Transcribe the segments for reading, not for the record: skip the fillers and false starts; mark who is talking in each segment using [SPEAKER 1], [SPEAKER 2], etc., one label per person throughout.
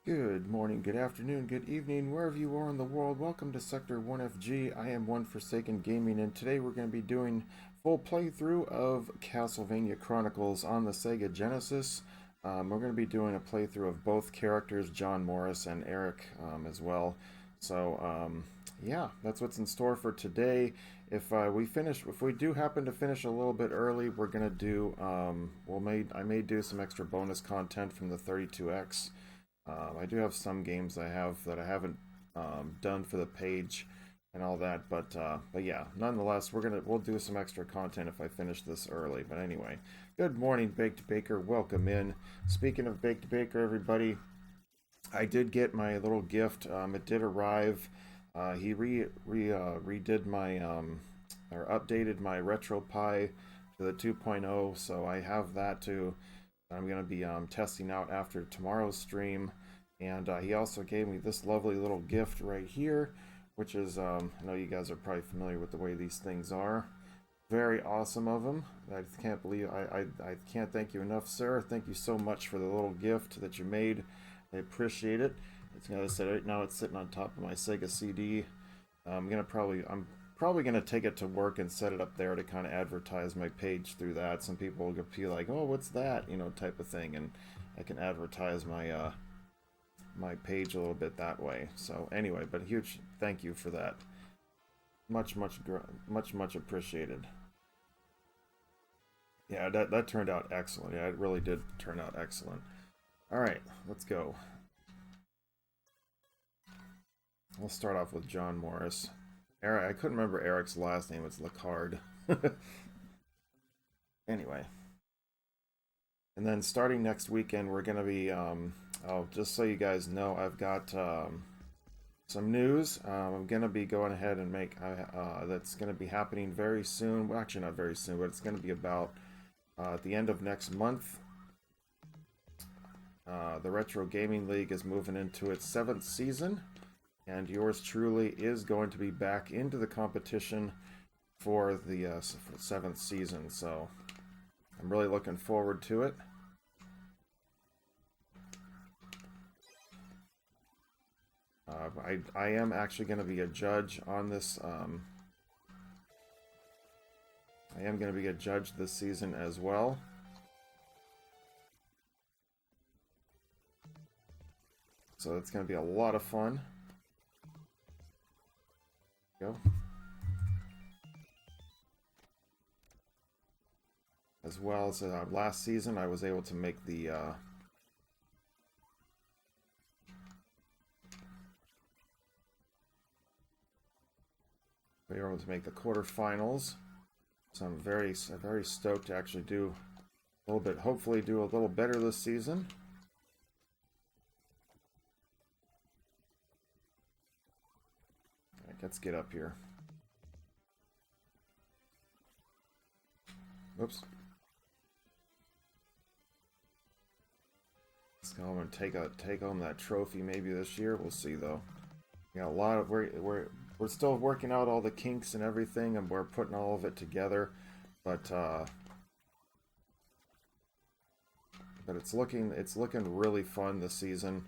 [SPEAKER 1] Good morning, good afternoon, good evening, wherever you are in the world. Welcome to Sector 1FG. I am One Forsaken Gaming, and today we're going to be doing full playthrough of Castlevania Chronicles on the Sega Genesis. We're going to be doing a playthrough of both characters, John Morris and Eric, as well. Yeah, that's what's in store for today. If we do happen to finish a little bit early, we're gonna do, I may do some extra bonus content from the 32X. I do have some games I have that I haven't done for the page and all that, but yeah, nonetheless, we'll do some extra content if I finish this early. But anyway, good morning, Baked Baker. Welcome in. Speaking of Baked Baker, everybody, I did get my little gift. It did arrive. Redid my or updated my RetroPie to the 2.0, so I have that too. I'm going to be testing out after tomorrow's stream. And he also gave me this lovely little gift right here, which is, I know you guys are probably familiar with the way these things are. Very awesome of him. I can't believe, I can't thank you enough, sir. Thank you so much for the little gift that you made. I appreciate it. It's gonna say right now it's sitting on top of my Sega CD. I'm probably gonna take it to work and set it up there to kind of advertise my page through that. Some people will be like, "Oh, what's that?" Type of thing, and I can advertise my page a little bit that way. So anyway, but huge thank you for that. Much appreciated. Yeah, that turned out excellent. Yeah, it really did turn out excellent. All right, let's go. We'll start off with John Morris. Eric, I couldn't remember Eric's last name. It's Lacard. Anyway, and then starting next weekend, we're gonna be. Oh, just so you guys know, I've got some news. I'm gonna be going ahead and that's gonna be happening very soon. Well, actually, not very soon, but it's gonna be about at the end of next month. The Retro Gaming League is moving into its 7th season, and yours truly is going to be back into the competition for the 7th season. So I'm really looking forward to it. I am actually going to be a judge on this. I am going to be a judge this season as well. So it's going to be a lot of fun. Go. As well as last season, I was able to make the we were able to make the quarterfinals. So I'm very stoked to actually do a little bit, hopefully do a little better this season. All right, let's get up here. Whoops. Let's go home and take home that trophy maybe this year. We'll see though. We got a lot of we're still working out all the kinks and everything, and we're putting all of it together. But it's looking really fun this season.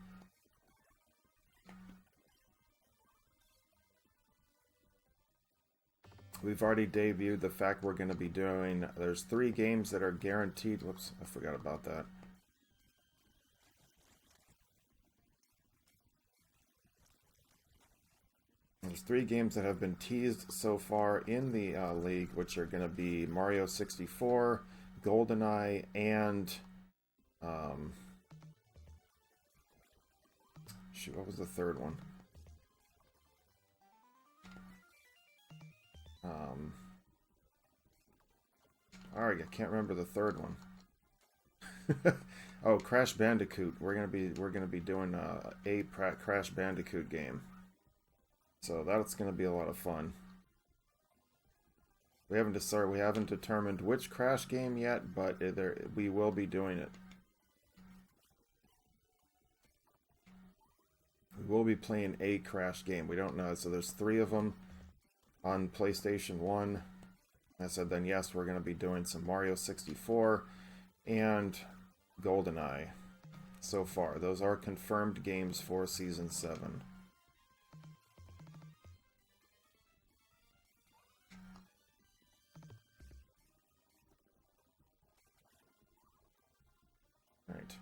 [SPEAKER 1] We've already debuted the fact we're going to be doing. There's 3 games that are guaranteed. Whoops, I forgot about that. There's 3 games that have been teased so far in the league, which are going to be Mario 64, GoldenEye, and shoot, what was the third one? Alright, I can't remember the third one. Oh, Crash Bandicoot. We're gonna be doing a Crash Bandicoot game. So that's going to be a lot of fun. We haven't determined which Crash game yet, but we will be doing it. We will be playing a Crash game. We don't know. So there's 3 of them on PlayStation 1. I said then yes, we're going to be doing some Mario 64 and GoldenEye. so far. Those are confirmed games for Season 7. Alright.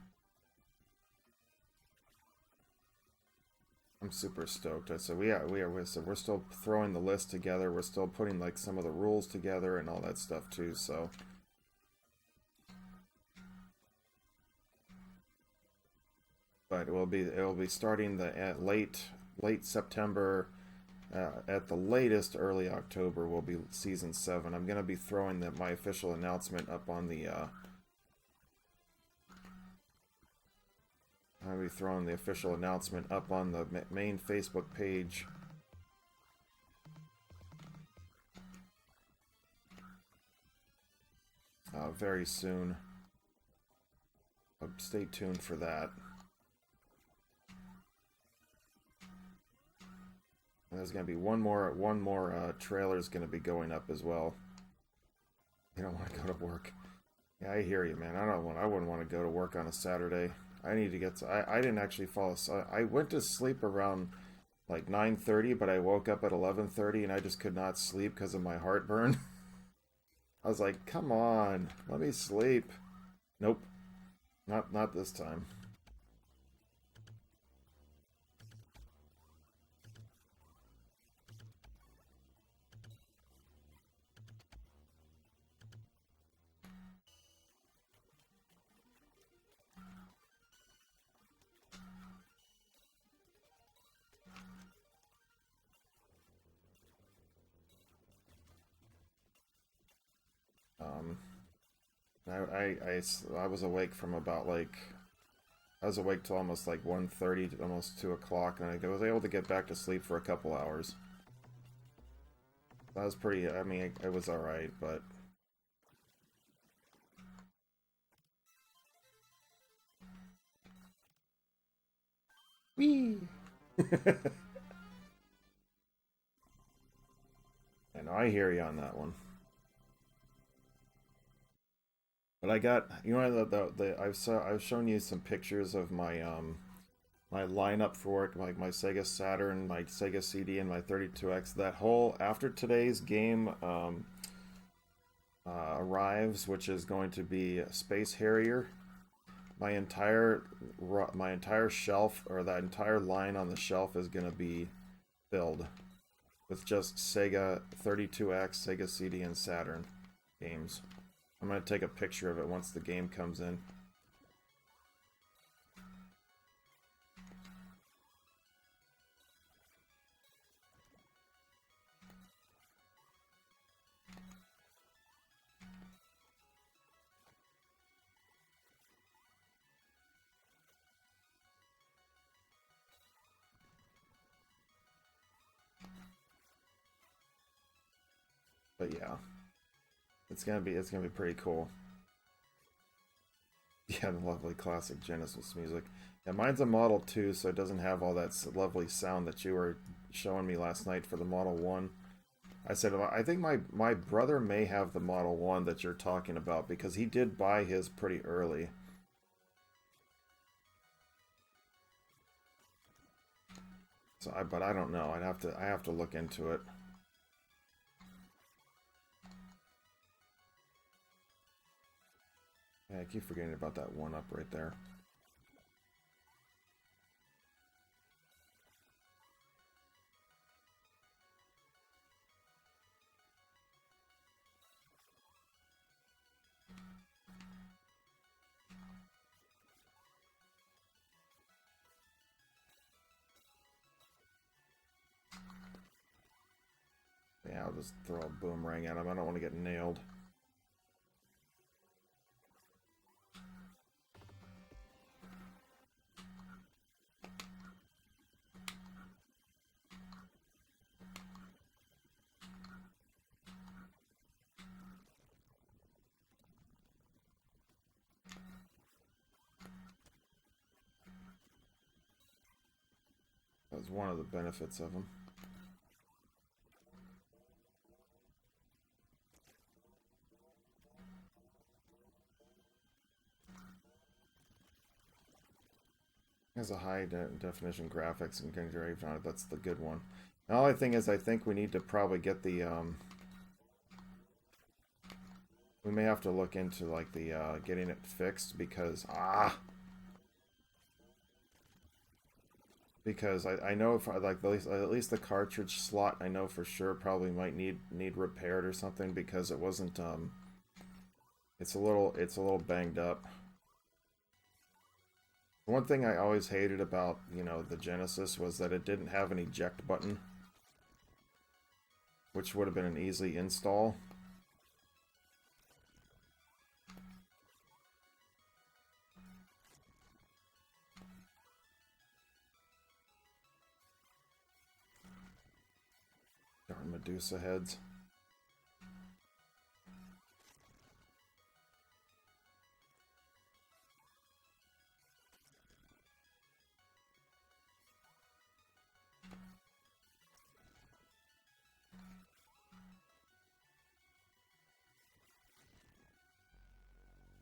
[SPEAKER 1] I'm super stoked. So we're still throwing the list together. We're still putting like some of the rules together and all that stuff too. So but it will be starting at late September, at the latest early October will be Season 7. I'm gonna be throwing my official announcement up on the I'll be throwing the official announcement up on the main Facebook page. Very soon. Stay tuned for that. And there's gonna be one more trailer is gonna be going up as well. You don't want to go to work. Yeah, I hear you, man. I wouldn't want to go to work on a Saturday. I need to get to, I didn't actually fall asleep. I went to sleep around like 9:30, but I woke up at 11:30 and I just could not sleep because of my heartburn. I was like, come on, let me sleep. Nope. Not this time. I was awake from about like, I was awake till almost like 1:30 to almost 2 o'clock, and I was able to get back to sleep for a couple hours. That was pretty, I mean, it was alright, but... Whee! I know, I hear you on that one. But I got, you know, I've shown you some pictures of my my lineup for it, like my Sega Saturn, my Sega CD, and my 32X. That whole after today's game arrives, which is going to be Space Harrier. My entire shelf, or that entire line on the shelf, is going to be filled with just Sega 32X, Sega CD, and Saturn games. I'm going to take a picture of it once the game comes in. But yeah, it's gonna be pretty cool. Yeah, the lovely classic Genesis music. Yeah, mine's a Model 2, so it doesn't have all that lovely sound that you were showing me last night for the Model 1. I said, I think my brother may have the Model 1 that you're talking about, because he did buy his pretty early. So but I don't know. I have to look into it. Yeah, I keep forgetting about that one up right there. Yeah, I'll just throw a boomerang at him. I don't want to get nailed. That was one of the benefits of them. Has a high definition graphics and engraved on it. That's the good one. The only thing is, I think we need to probably get the we may have to look into like the getting it fixed because because I know if like at least the cartridge slot I know for sure probably might need repaired or something because it wasn't it's a little banged up. One thing I always hated about, you know, the Genesis was that it didn't have an eject button, which would have been an easy install. Darn Medusa heads.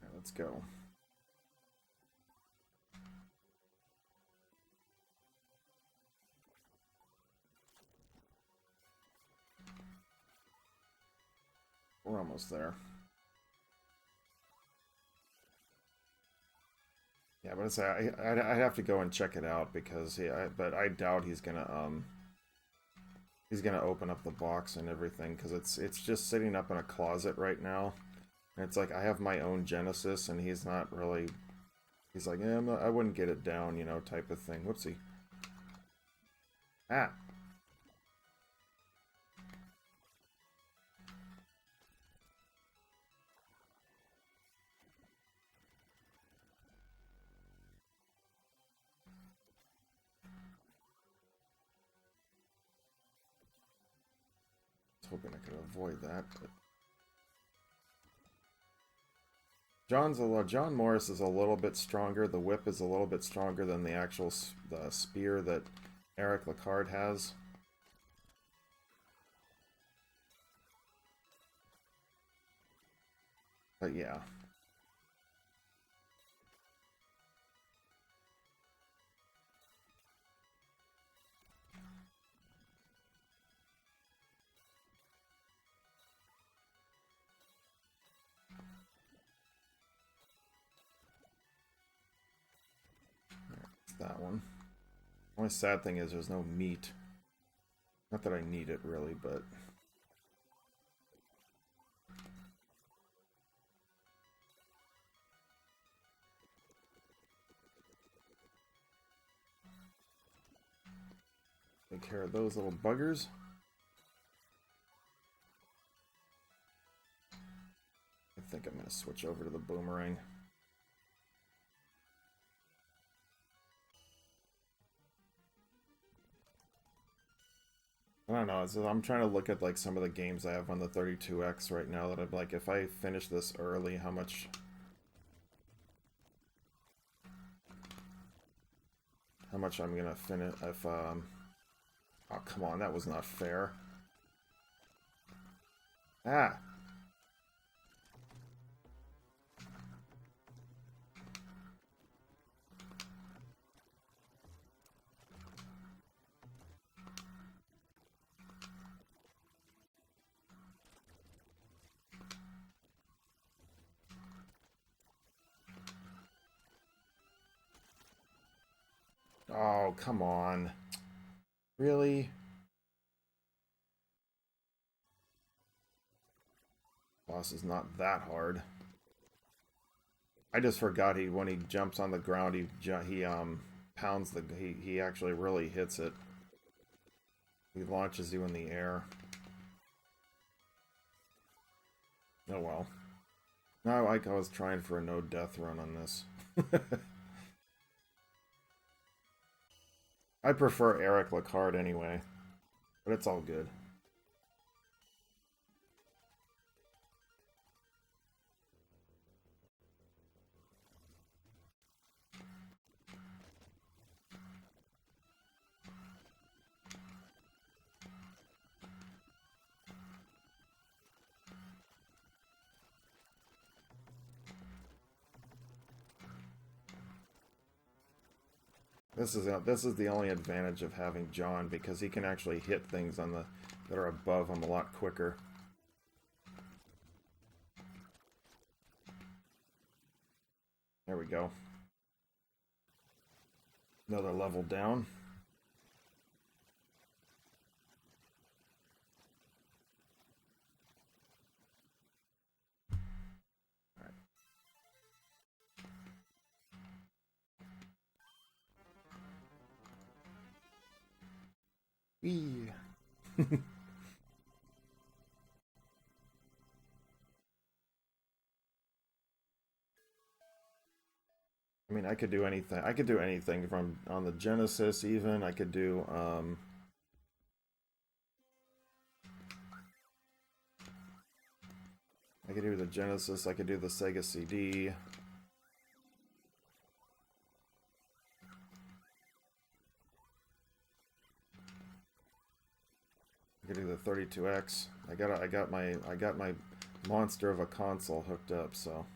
[SPEAKER 1] Right, let's go. We're almost there. Yeah, but I have to go and check it out because but I doubt he's gonna open up the box and everything because it's just sitting up in a closet right now, and it's like I have my own Genesis and he's not really. He's like, I wouldn't get it down, you know, type of thing. Whoopsie. Ah. Hoping I could avoid that, but John Morris is a little bit stronger. The whip is a little bit stronger than the actual the spear that Eric Lacard has. But yeah. That one. Only sad thing is there's no meat. Not that I need it really, but take care of those little buggers. I think I'm gonna switch over to the boomerang. I don't know. I'm trying to look at like some of the games I have on the 32X right now that I'm like, if I finish this early, how much I'm gonna finish if oh come on, that was not fair. Ah. Oh, come on. Really? Boss is not that hard. I just forgot when he jumps on the ground, he pounds he actually really hits it. He launches you in the air. Oh well. No, like I was trying for a no death run on this. I prefer Eric Lacard anyway, but it's all good. This is the only advantage of having John, because he can actually hit things on the that are above him a lot quicker. There we go. Another level down. Wee. I mean, I could do anything. I could do anything from on the Genesis even. I could do the Genesis, I could do the Sega CD. I could do the 32X. I got my monster of a console hooked up, so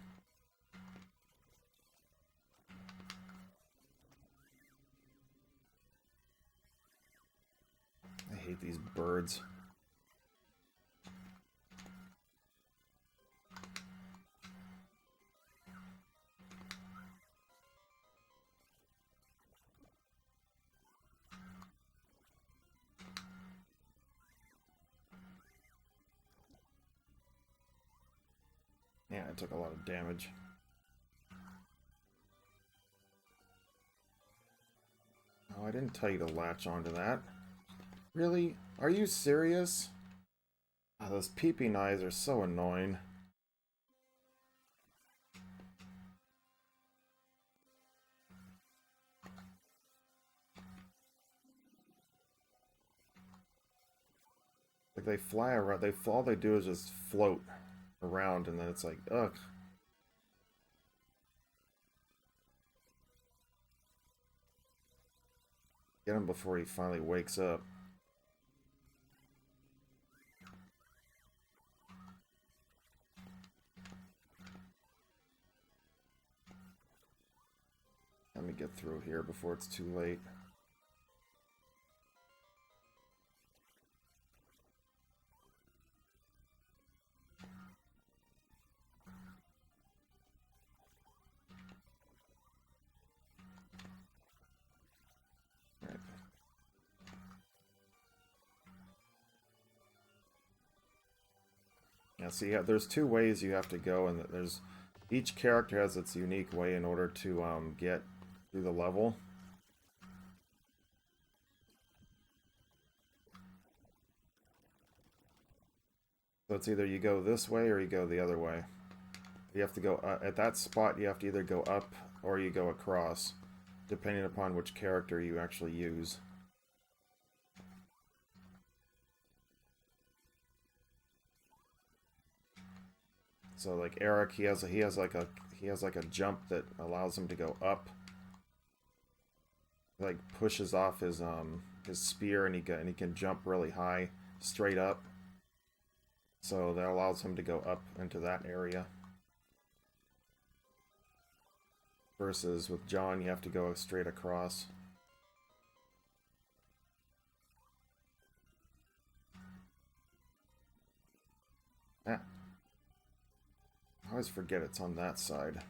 [SPEAKER 1] I hate these birds. Yeah, I took a lot of damage. Oh, I didn't tell you to latch onto that. Really? Are you serious? Oh, those peeping eyes are so annoying. Like they fly around, all they do is just float around, and then it's like, ugh. Get him before he finally wakes up. Let me get through here before it's too late. Right. Yeah, see, there's two ways you have to go, and there's each character has its unique way in order to get through the level. So it's either you go this way or you go the other way. You have to go at that spot. You have to either go up or you go across, depending upon which character you actually use. So like Eric, he has like a jump that allows him to go up. Like pushes off his spear, and he can jump really high straight up. So that allows him to go up into that area. Versus with John, you have to go straight across. Ah. I always forget it's on that side.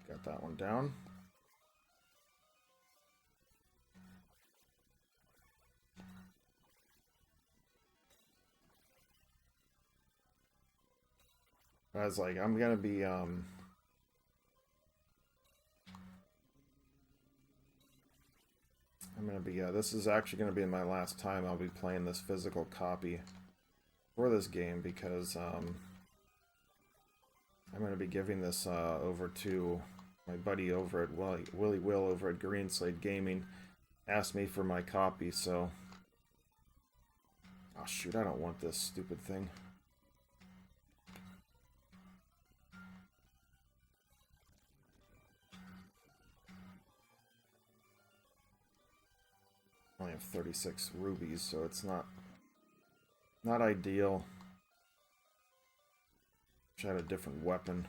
[SPEAKER 1] Got that one down. I was like, I'm gonna be this is actually gonna be my last time I'll be playing this physical copy for this game, because I'm gonna be giving this over to my buddy over at Willie Will over at Green Slade Gaming. Asked me for my copy, so oh shoot, I don't want this stupid thing. I only have 36 rubies, so it's not Not ideal. Wish I had a different weapon.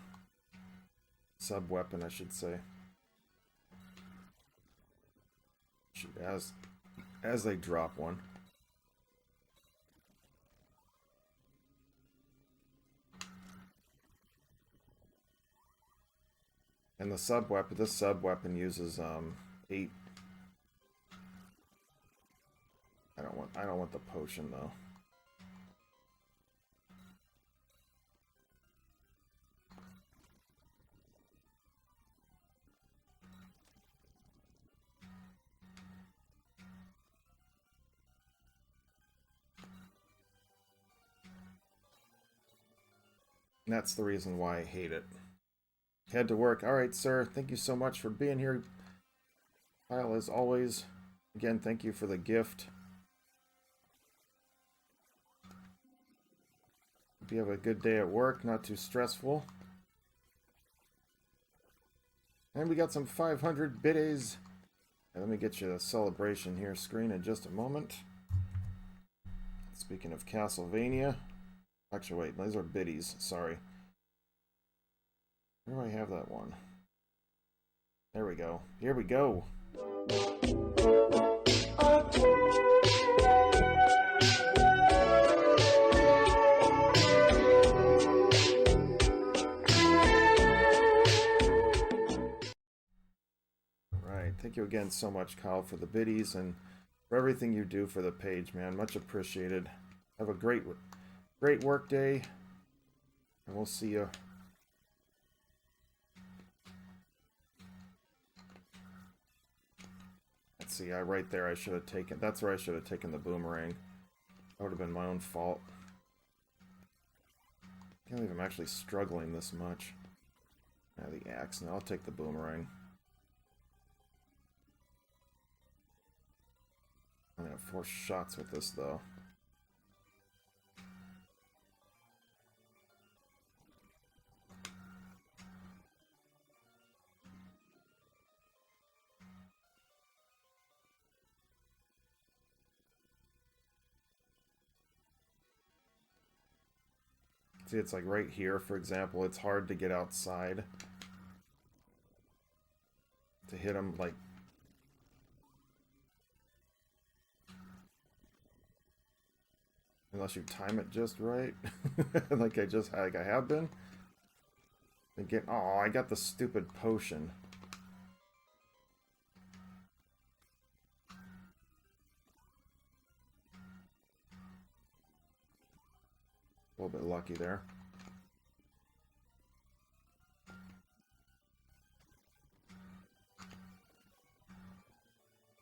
[SPEAKER 1] Sub-weapon, I should say. Shoot, as they drop one. And the sub-weapon, this sub-weapon uses 8. I don't want the potion though. And that's the reason why I hate it. Head to work. Alright, sir. Thank you so much for being here. Kyle, as always. Again, thank you for the gift. Hope you have a good day at work. Not too stressful. And we got some 500 biddies. Let me get you the celebration here screen in just a moment. Speaking of Castlevania. Actually, wait, those are biddies. Sorry. Where do I have that one? There we go. Here we go. Alright, thank you again so much, Kyle, for the biddies and for everything you do for the page, man. Much appreciated. Have a great work day, and we'll see you. Let's see, right there I should have taken, that's where I should have taken the boomerang. That would have been my own fault. Can't believe I'm actually struggling this much. Now the axe, now I'll take the boomerang. I'm gonna have 4 shots with this though. See, it's like right here, for example, it's hard to get outside to hit him, like, unless you time it just right, like I have been. Again, oh, I got the stupid potion. A little bit lucky there.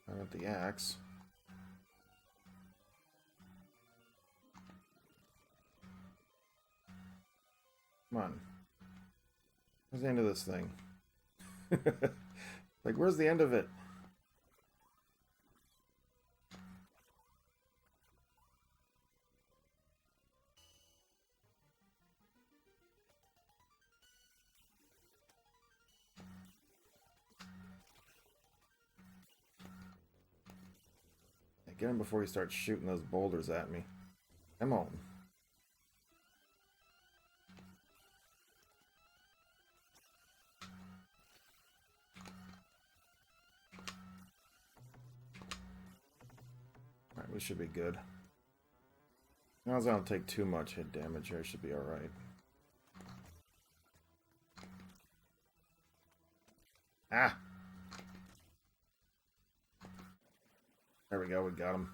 [SPEAKER 1] I want the axe. Come on. Where's the end of this thing? Like, where's the end of it? Get him before he starts shooting those boulders at me. Come on. Alright, we should be good. As long as I don't take too much hit damage here, I should be alright. Ah! There we go, we got him.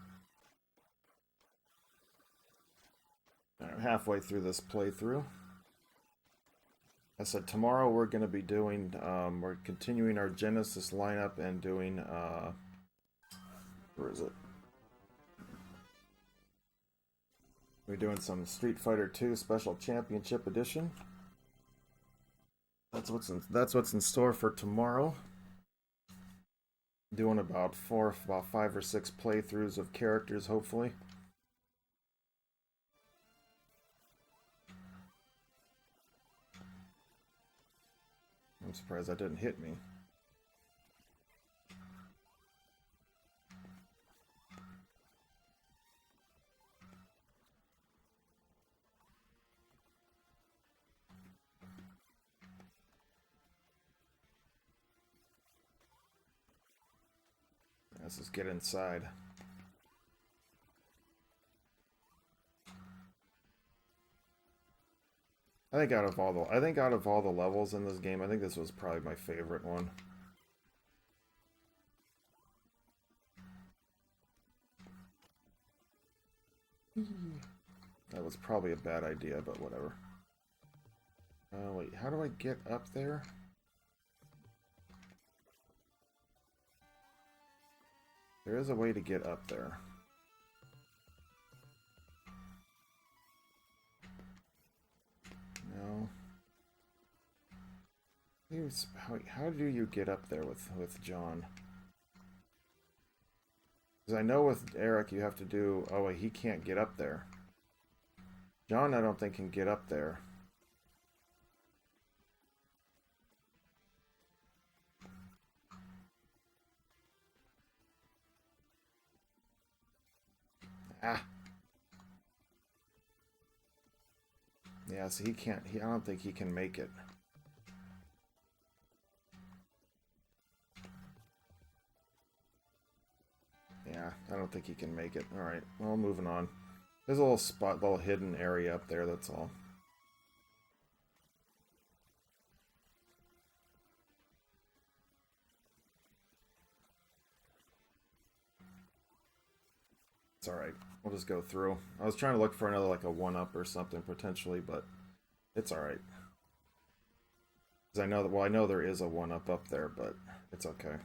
[SPEAKER 1] Alright, halfway through this playthrough. I said tomorrow we're going to be doing, we're continuing our Genesis lineup and doing, where is it? We're doing some Street Fighter 2 Special Championship Edition. That's what's in store for tomorrow. Doing about 5 or 6 playthroughs of characters, hopefully. I'm surprised that didn't hit me. Let's just get inside. I think out of all the levels in this game, I think this was probably my favorite one. That was probably a bad idea, but whatever. Wait, how do I get up there? There is a way to get up there. No. How do you get up there with John? Because I know with Eric you have to do... Oh, wait, he can't get up there. John, I don't think, can get up there. Ah. Yeah, so he can't... I don't think he can make it. Yeah, I don't think he can make it. Alright, well, moving on. There's a little hidden area up there, that's all. It's alright. We'll just go through. I was trying to look for another, like, a 1-up or something, potentially, but it's alright. Because I know that, well, I know there is a 1-up up there, but it's okay.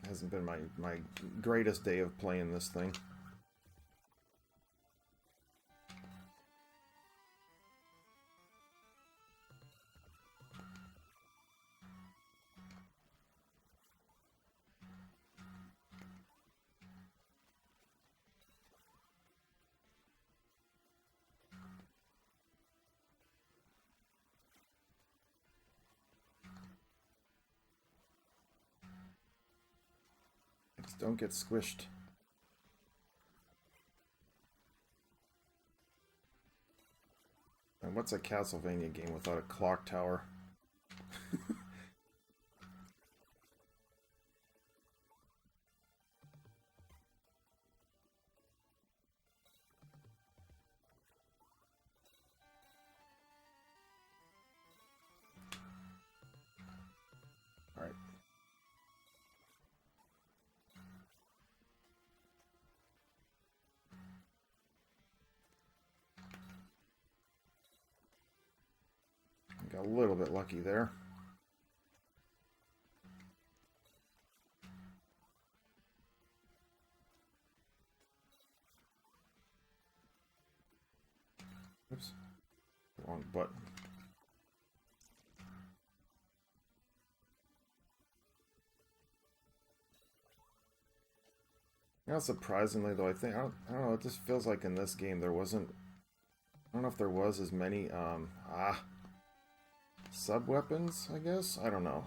[SPEAKER 1] Hasn't been my greatest day of playing this thing. Just don't get squished. And what's a Castlevania game without a clock tower? Alright. Got a little bit lucky there. Oops. Wrong button. Now, surprisingly, though, I don't know, it just feels like in this game there wasn't... I don't know if there was as many, sub-weapons, I guess? I don't know.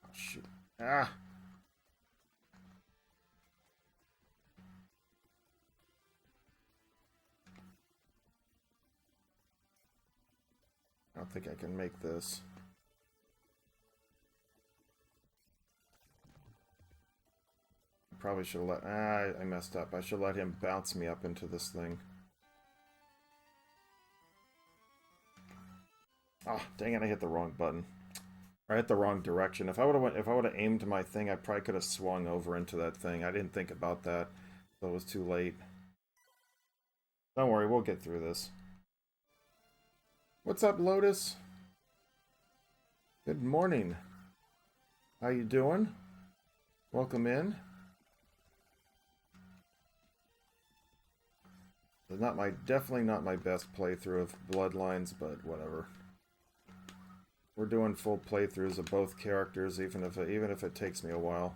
[SPEAKER 1] Oh, shoot. Ah! I don't think I can make this. Probably should have let... I messed up. I should let him bounce me up into this thing. Ah, dang it, I hit the wrong button. I hit the wrong direction. If I would have aimed my thing, I probably could have swung over into that thing. I didn't think about that, so it was too late. Don't worry, we'll get through this. What's up, Lotus? Good morning. How you doing? Welcome in. Definitely not my best playthrough of Bloodlines, but whatever. We're doing full playthroughs of both characters, even if it takes me a while.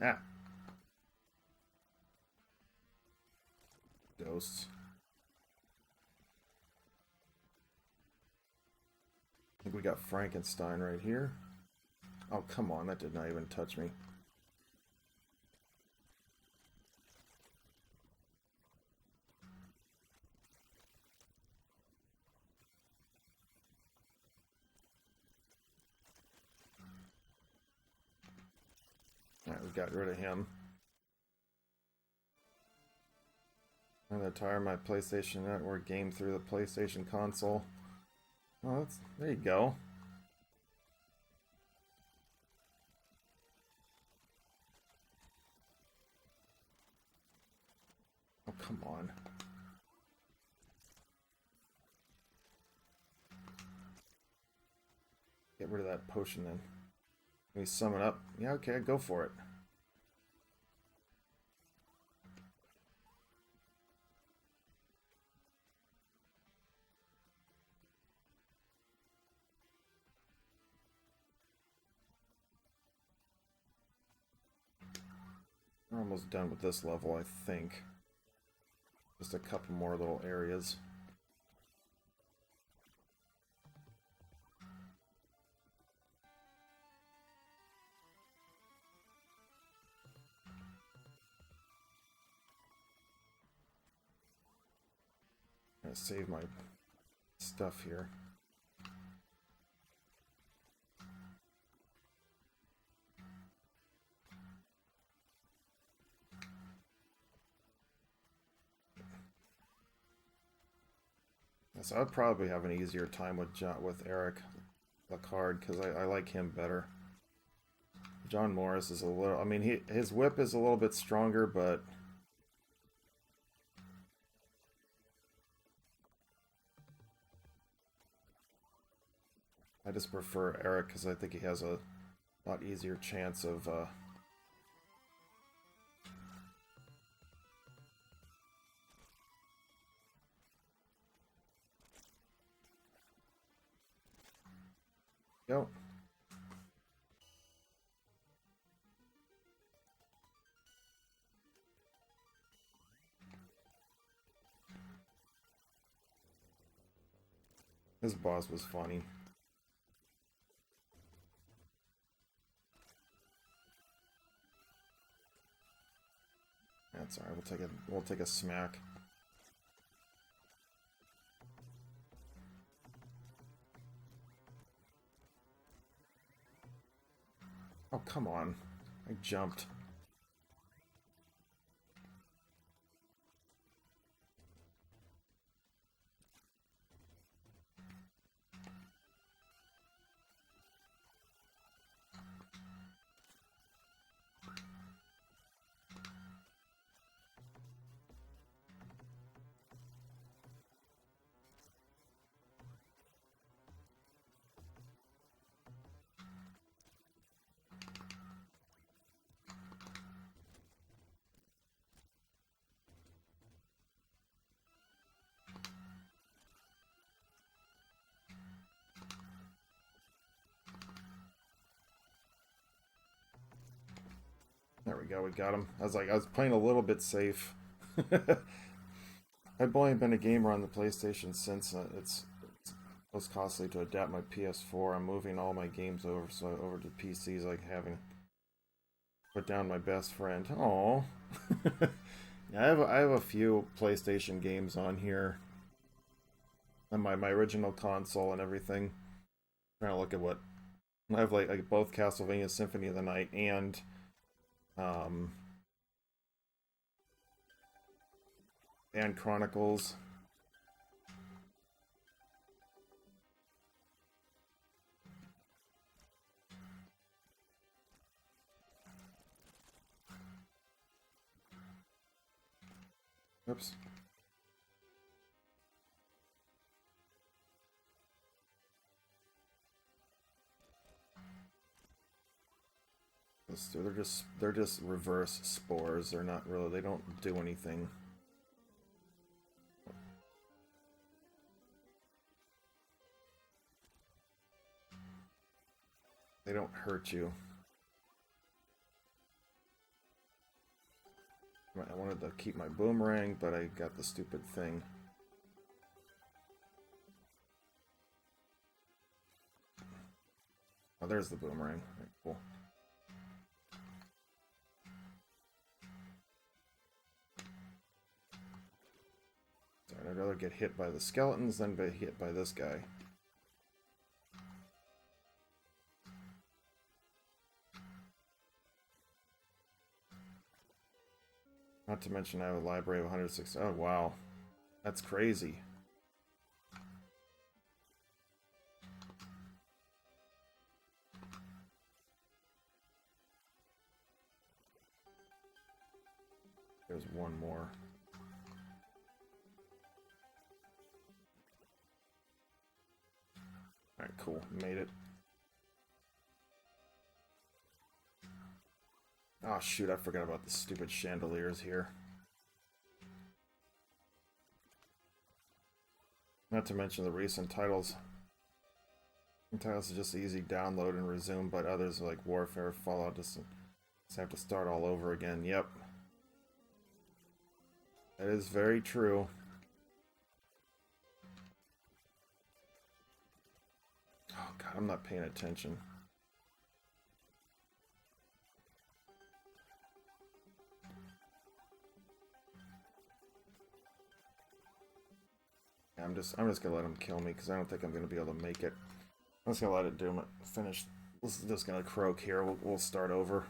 [SPEAKER 1] Ah. Ghosts. I think we got Frankenstein right here. Oh, come on, that did not even touch me. Alright, we got rid of him. I'm gonna tire my PlayStation Network game through the PlayStation console. Oh, there you go. Oh, come on. Get rid of that potion then. Let me sum it up. Yeah, okay, go for it. We're almost done with this level, I think. Just a couple more little areas. I'm gonna save my stuff here. So I'd probably have an easier time with Eric Lacard because I like him better. John Morris is a little. I mean, his whip is a little bit stronger, but I just prefer Eric because I think he has a lot easier chance of. Go. This boss was funny. That's alright. We'll take a smack. Oh, come on. I jumped. There we go, we got him. I was playing a little bit safe. I've only been a gamer on the PlayStation since it's most costly to adapt my PS4. I'm moving all my games over to PCs, like having put down my best friend. Oh, yeah, I have a few PlayStation games on here, and my original console and everything. Trying to look at what I have, like both Castlevania Symphony of the Night um, and Chronicles. Oops. They're just reverse spores. They're not really. They don't do anything. They don't hurt you. I wanted to keep my boomerang, but I got the stupid thing. Oh, there's the boomerang. Right, cool. Sorry, I'd rather get hit by the skeletons than be hit by this guy. Not to mention I have a library of 106. Oh, wow. That's crazy. There's one more. Alright, cool. Made it. Oh, shoot. I forgot about the stupid chandeliers here. Not to mention the recent titles. Some titles are just easy download and resume, but others like Warfare, Fallout just have to start all over again. Yep. That is very true. Oh god, I'm not paying attention. I'm just gonna let him kill me because I don't think I'm gonna be able to make it. I'm just gonna let it do it. Finish. This is just gonna croak here. We'll start over.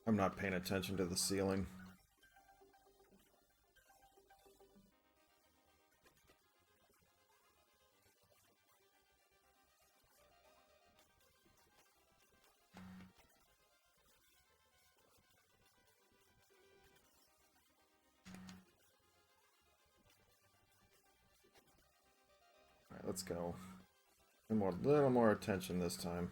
[SPEAKER 1] I'm not paying attention to the ceiling. Alright, let's go. A little more attention this time.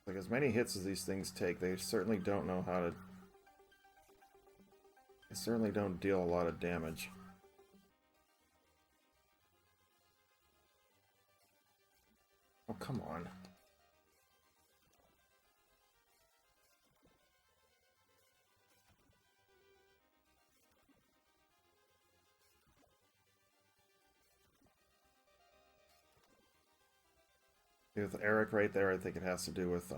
[SPEAKER 1] Like, as many hits as these things take, they certainly don't know how to... They certainly don't deal a lot of damage. Oh, come on. With Eric right there, I think it has to do with,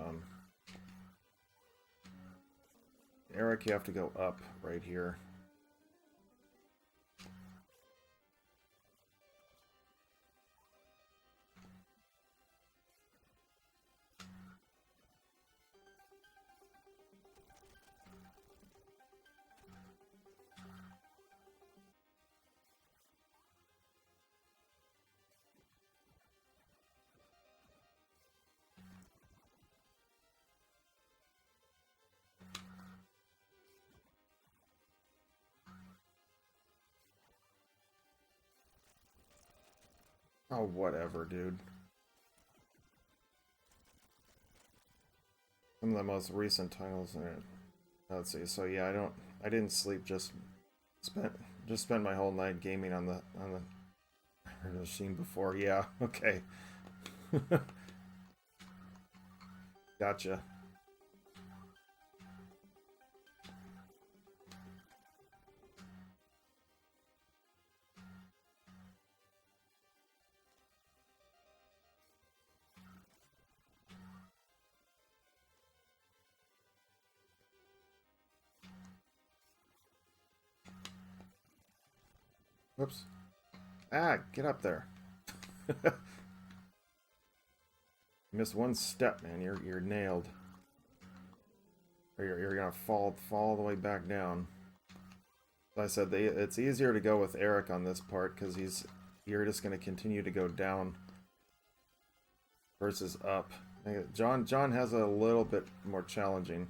[SPEAKER 1] Eric, you have to go up right here. Oh, whatever, dude. Some of the most recent titles in it. Let's see. So yeah, I didn't sleep. Just spent my whole night gaming on the machine before. Yeah. Okay. Gotcha. Whoops. Ah, get up there. Missed one step, man. You're nailed. Or you're gonna fall all the way back down. As I said, it's easier to go with Eric on this part because you're just gonna continue to go down versus up. John has a little bit more challenging.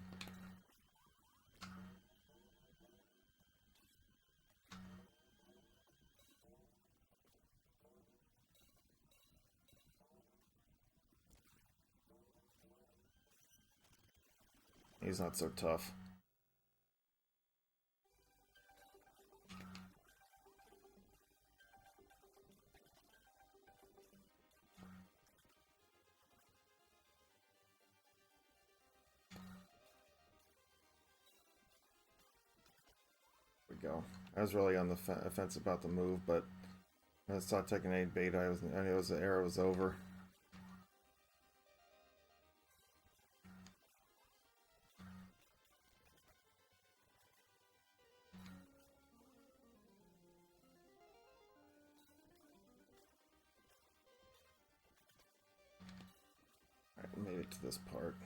[SPEAKER 1] He's not so tough. There we go. I was really on the fence about the move, but when I started taking 8 beta, I knew the era was over. Alright, made it to this part.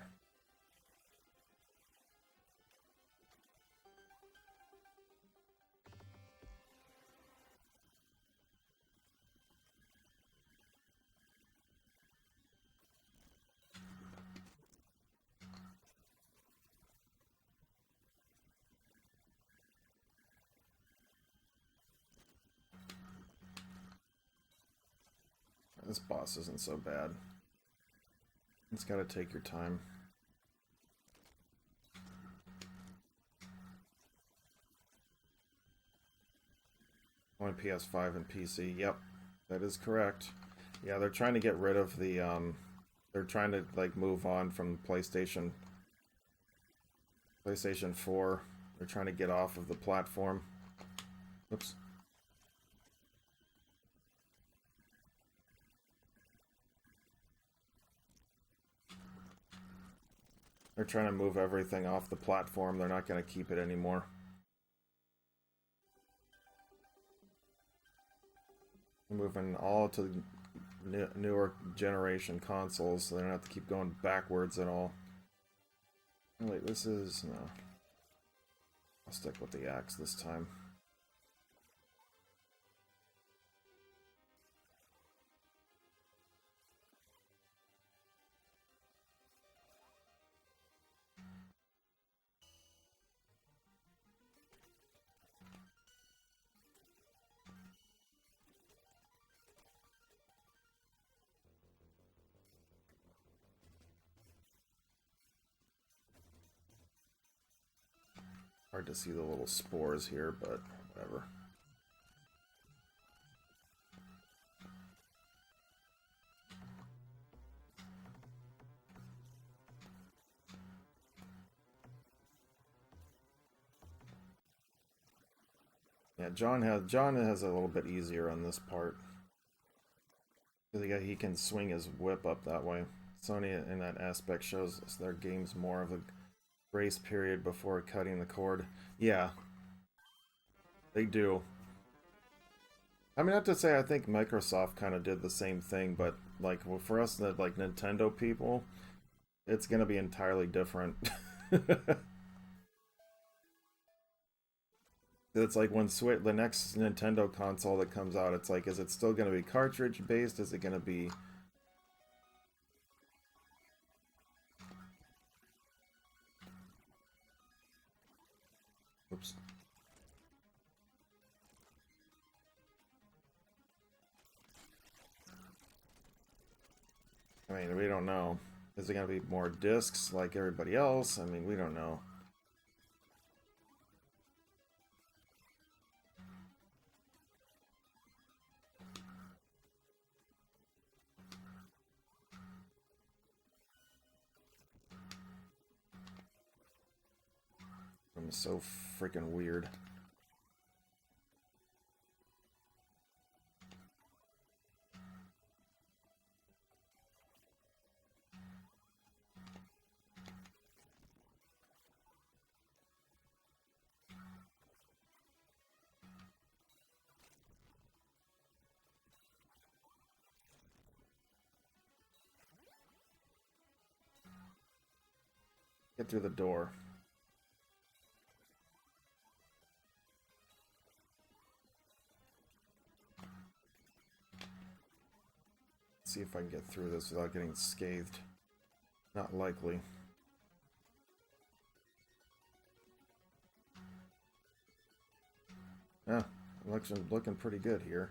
[SPEAKER 1] This boss isn't so bad. It's gotta take your time. On PS5 and PC, yep, that is correct. Yeah, they're trying to get rid of the, they're trying to, like, move on from PlayStation 4. They're trying to get off of the platform. Oops. They're trying to move everything off the platform. They're not going to keep it anymore. They're moving all to newer generation consoles, so they don't have to keep going backwards at all. Oh, wait, this is... no. I'll stick with the axe this time. Hard to see the little spores here, but whatever. Yeah, John has a little bit easier on this part. He can swing his whip up that way. Sony in that aspect shows us their games more of a grace period before cutting the cord. Yeah, they do. I mean, not to say I think Microsoft kind of did the same thing, but like, well, for us, like Nintendo people, it's gonna be entirely different. It's like when the next Nintendo console that comes out, it's like, is it still gonna be cartridge based? Is it gonna be... Oops. I mean, we don't know. Is it going to be more discs like everybody else? I mean, we don't know. I'm so freaking weird. Get through the door. See if I can get through this without getting scathed. Not likely. Yeah, looking pretty good here.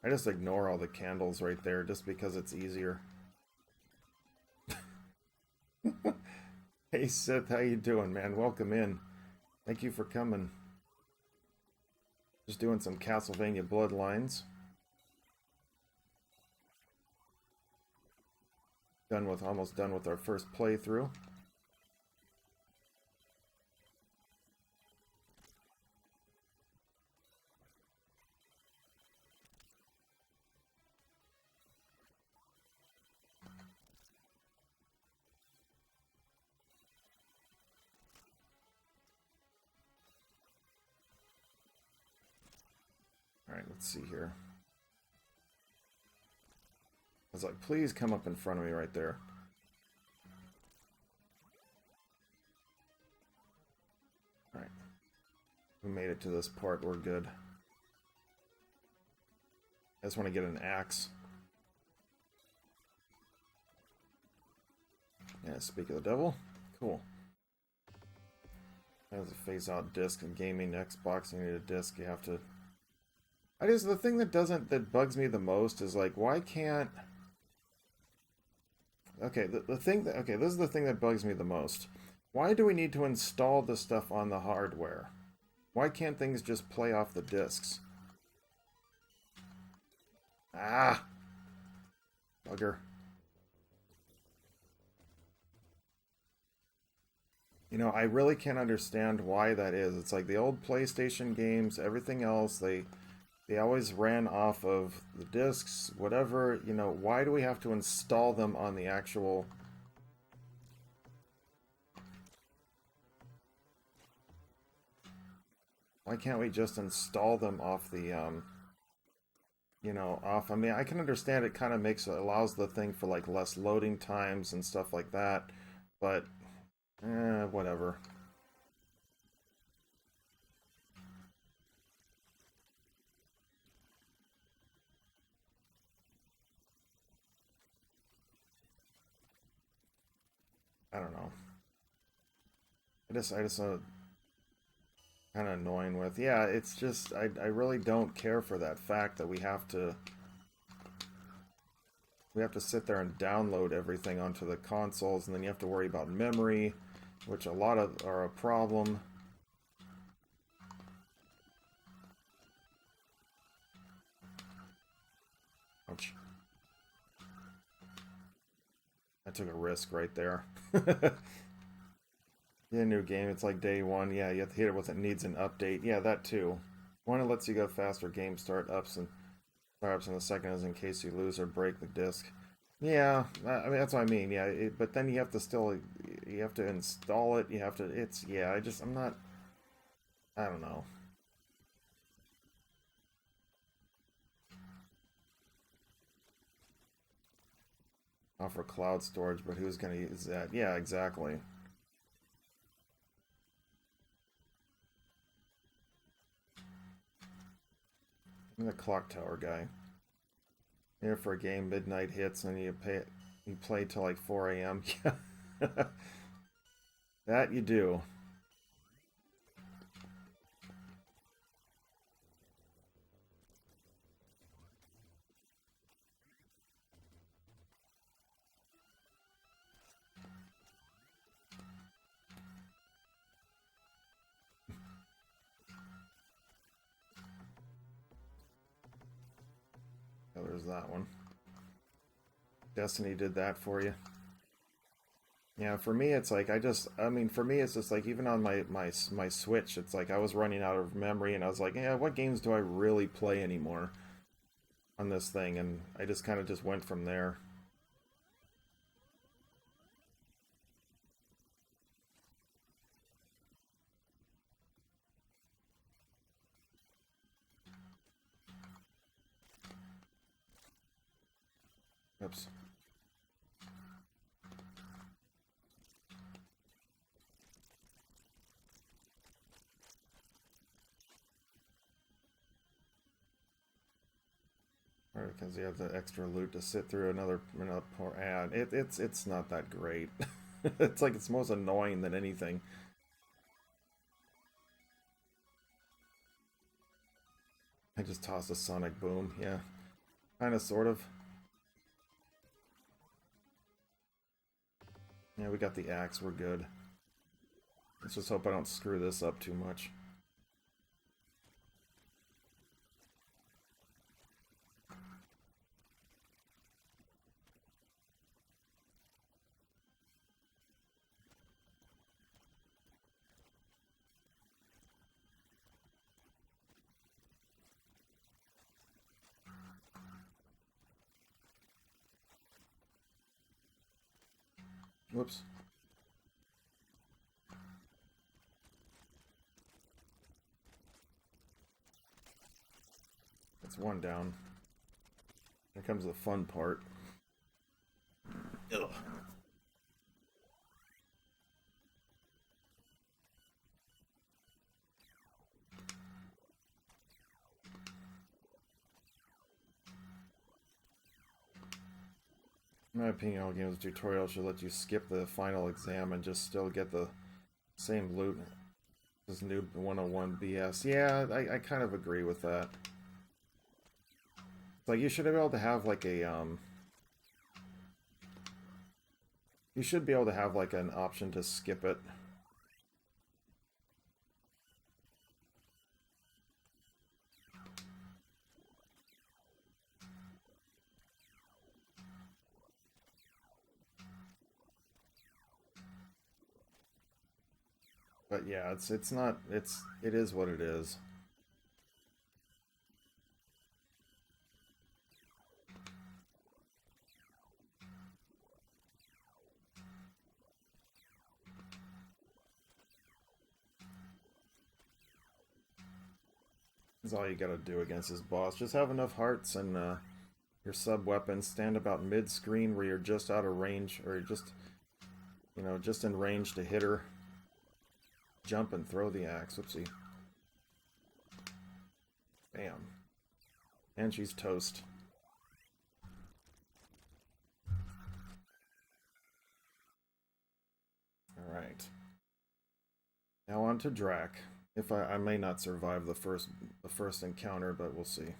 [SPEAKER 1] I just ignore all the candles right there just because it's easier. Hey Seth, how you doing, man? Welcome in. Thank you for coming. Just doing some Castlevania Bloodlines. Almost done with our first playthrough. Alright, let's see here. I was like, please come up in front of me right there. Alright. We made it to this part, we're good. I just want to get an axe. Yeah, speak of the devil. Cool. That was a phase-out disc in gaming, Xbox, you need a disc, you have to... the thing that bugs me the most is like, why can't... Okay, okay, this is the thing that bugs me the most. Why do we need to install this stuff on the hardware? Why can't things just play off the discs? Ah! Bugger. You know, I really can't understand why that is. It's like the old PlayStation games, everything else, they always ran off of the discs, whatever, you know, why do we have to install them on the actual... Why can't we just install them off the, you know, off... I mean, I can understand it kind of allows the thing for, like, less loading times and stuff like that, but, whatever. I don't know. I just kind of annoying with. Yeah, it's just, I really don't care for that fact that we have to sit there and download everything onto the consoles, and then you have to worry about memory, which a lot of are a problem. Ouch. I took a risk right there. Yeah, new game, it's like day one. Yeah, you have to hit it with it needs an update. Yeah, that too. One, it lets you go faster game startups, and the second is in case you lose or break the disc. Yeah, I mean, that's what I mean. Yeah, but then you have to still, you have to install it. You have to, yeah, I'm not, I don't know. Offer cloud storage, but who's going to use that? Yeah, exactly. I'm the clock tower guy. Here for a game, midnight hits, and you play till like 4 a.m. Yeah, that you do. Oh, there's that one. Destiny did that for you. Yeah, for me, it's like, I mean, for me, it's just like, even on my Switch, it's like I was running out of memory, and I was like, yeah, what games do I really play anymore on this thing? And I just kind of just went from there. Oops. Because you have the extra loot to sit through another poor ad. It's not that great. It's like it's most annoying than anything. I just tossed a sonic boom. Yeah, kind of, sort of. Yeah, we got the axe. We're good. Let's just hope I don't screw this up too much. Whoops. That's one down. Here comes the fun part. Ugh. In my opinion, all games with tutorials should let you skip the final exam and just still get the same loot. This new 101 BS. Yeah, I kind of agree with that. Like, you should be able to have, like, a, you should be able to have, like, an option to skip it. But yeah, it's not, it is what it is. That's all you gotta do against this boss. Just have enough hearts and your sub-weapons. Stand about mid-screen where you're just out of range, or you're just, you know, just in range to hit her. Jump and throw the axe. Whoopsie. Bam. And she's toast. Alright. Now on to Drac. If I may not survive the first encounter, but we'll see.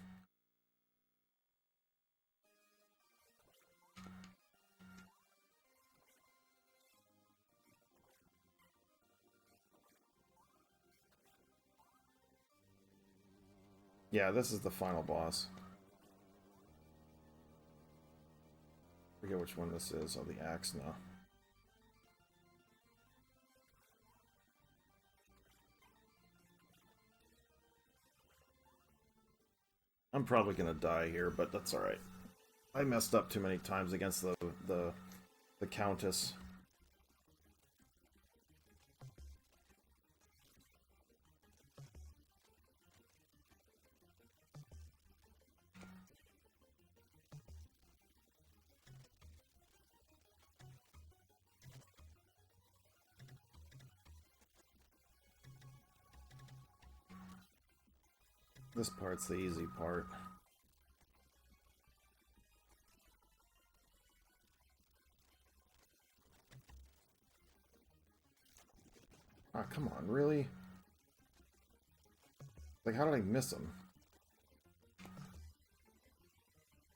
[SPEAKER 1] Yeah, this is the final boss. Forget which one this is. Oh, the axe now. I'm probably gonna die here, but that's alright. I messed up too many times against the Countess. This part's the easy part. Ah, come on, really? Like, how did I miss him?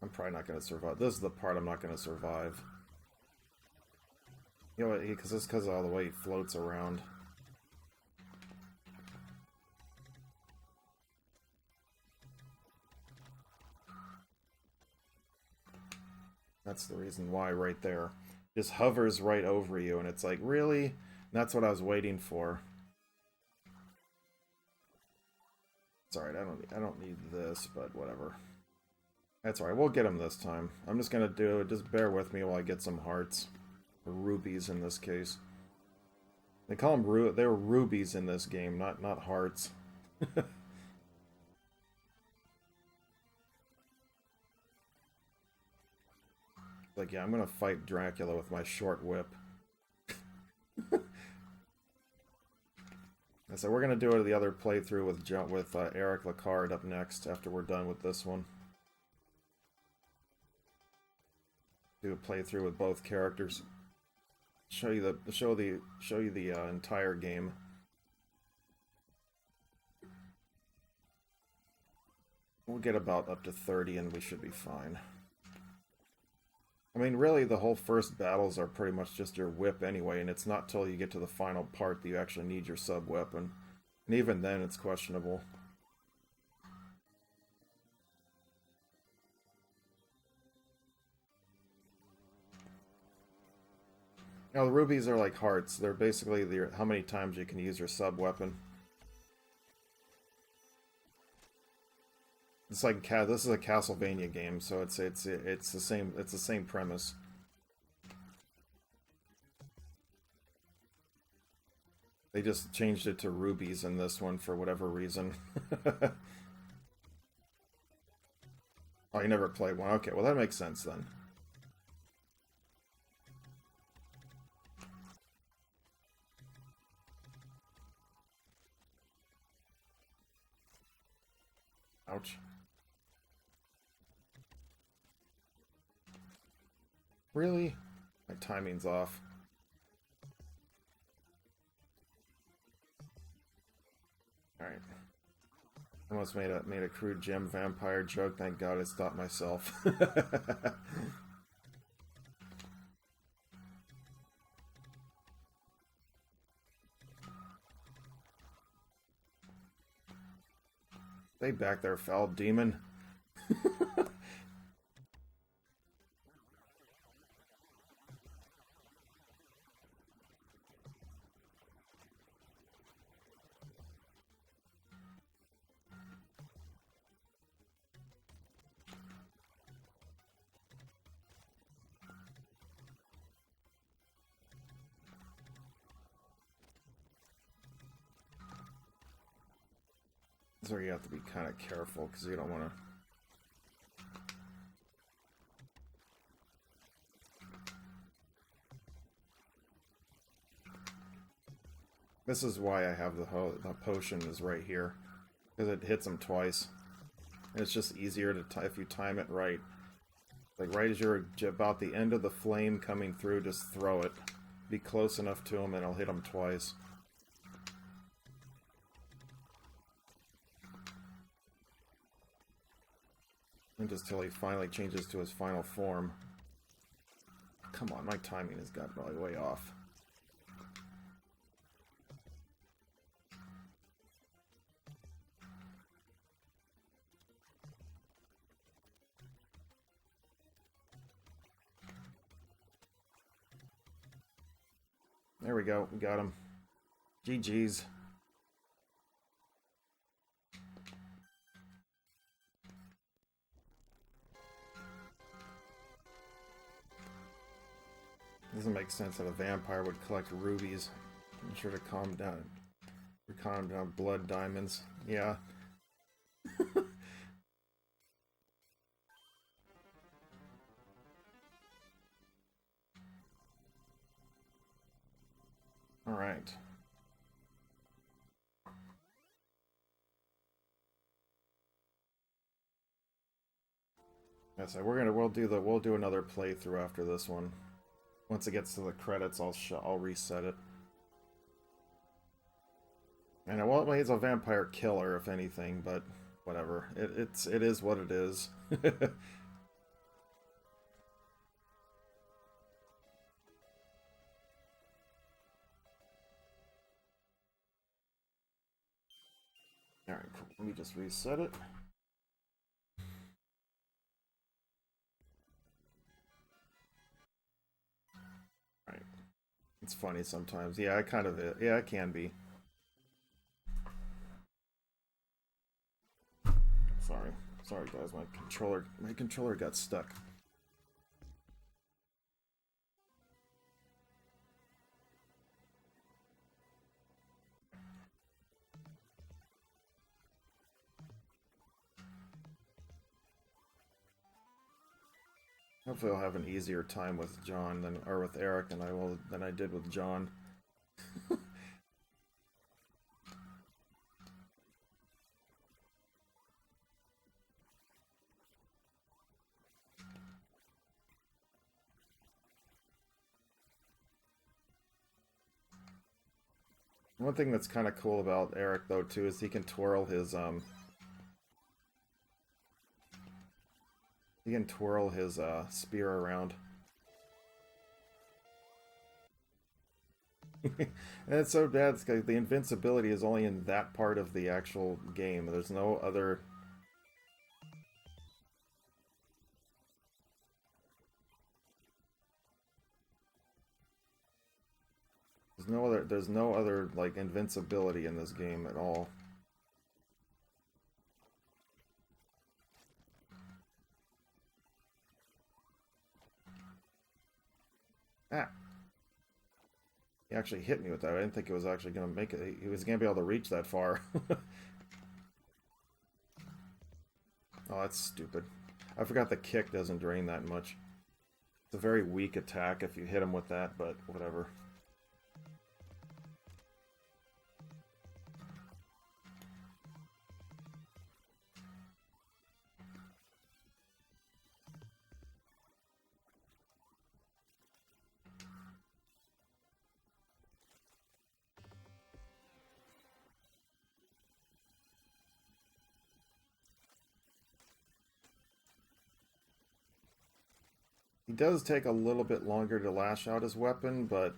[SPEAKER 1] I'm probably not going to survive. This is the part I'm not going to survive. You know what? Because it's because of all the way he floats around. That's the reason why right there. Just hovers right over you, and it's like, really? That's what I was waiting for. It's alright, I don't need this, but whatever. That's alright, we'll get him this time. I'm just gonna do it, just bear with me while I get some hearts. Or rubies in this case. They call them they were rubies in this game, not hearts. Like, yeah, I'm gonna fight Dracula with my short whip. So we're gonna do the other playthrough with Eric Lacard up next after we're done with this one. Do a playthrough with both characters. Show you the entire game. We'll get about up to 30 and we should be fine. I mean, really, the whole first battles are pretty much just your whip anyway, and it's not till you get to the final part that you actually need your sub-weapon. And even then, it's questionable. Now, the rubies are like hearts. They're basically how many times you can use your sub-weapon. It's like this is a Castlevania game, so it's the same premise. They just changed it to rubies in this one for whatever reason. Oh, you never played one. Okay, well that makes sense then. Ouch. Really? My timing's off. Alright. I almost made a crude gem vampire joke. Thank God I stopped myself. Stay back there, foul demon. So you have to be kind of careful because you don't want to. This is why I have the potion is right here, because it hits them twice. And it's just easier to if you time it right. Like right as you're about the end of the flame coming through, just throw it. Be close enough to him and it'll hit him twice. And just till he finally changes to his final form. Come on, my timing has got really way off. There we go, we got him. GG's. Doesn't make sense that a vampire would collect rubies. I'm sure to calm down blood diamonds. Yeah. All right. Yeah, so we'll do another playthrough after this one. Once it gets to the credits, I'll reset it. And well, he's a vampire killer, if anything, but whatever. It is what it is. Alright, cool. Let me just reset it. Alright. It's funny sometimes. Yeah, it can be. Sorry guys, my controller got stuck. Hopefully I'll have an easier time with John or with Eric than I did with John. One thing that's kind of cool about Eric though too is he can twirl his spear around. And it's so bad. It's 'cause the invincibility is only in that part of the actual game. There's no other. There's no other like invincibility in this game at all. Ah, he actually hit me with that. I didn't think it was actually going to make it. He was going to be able to reach that far. Oh, that's stupid. I forgot the kick doesn't drain that much. It's a very weak attack if you hit him with that, but whatever. He does take a little bit longer to lash out his weapon, but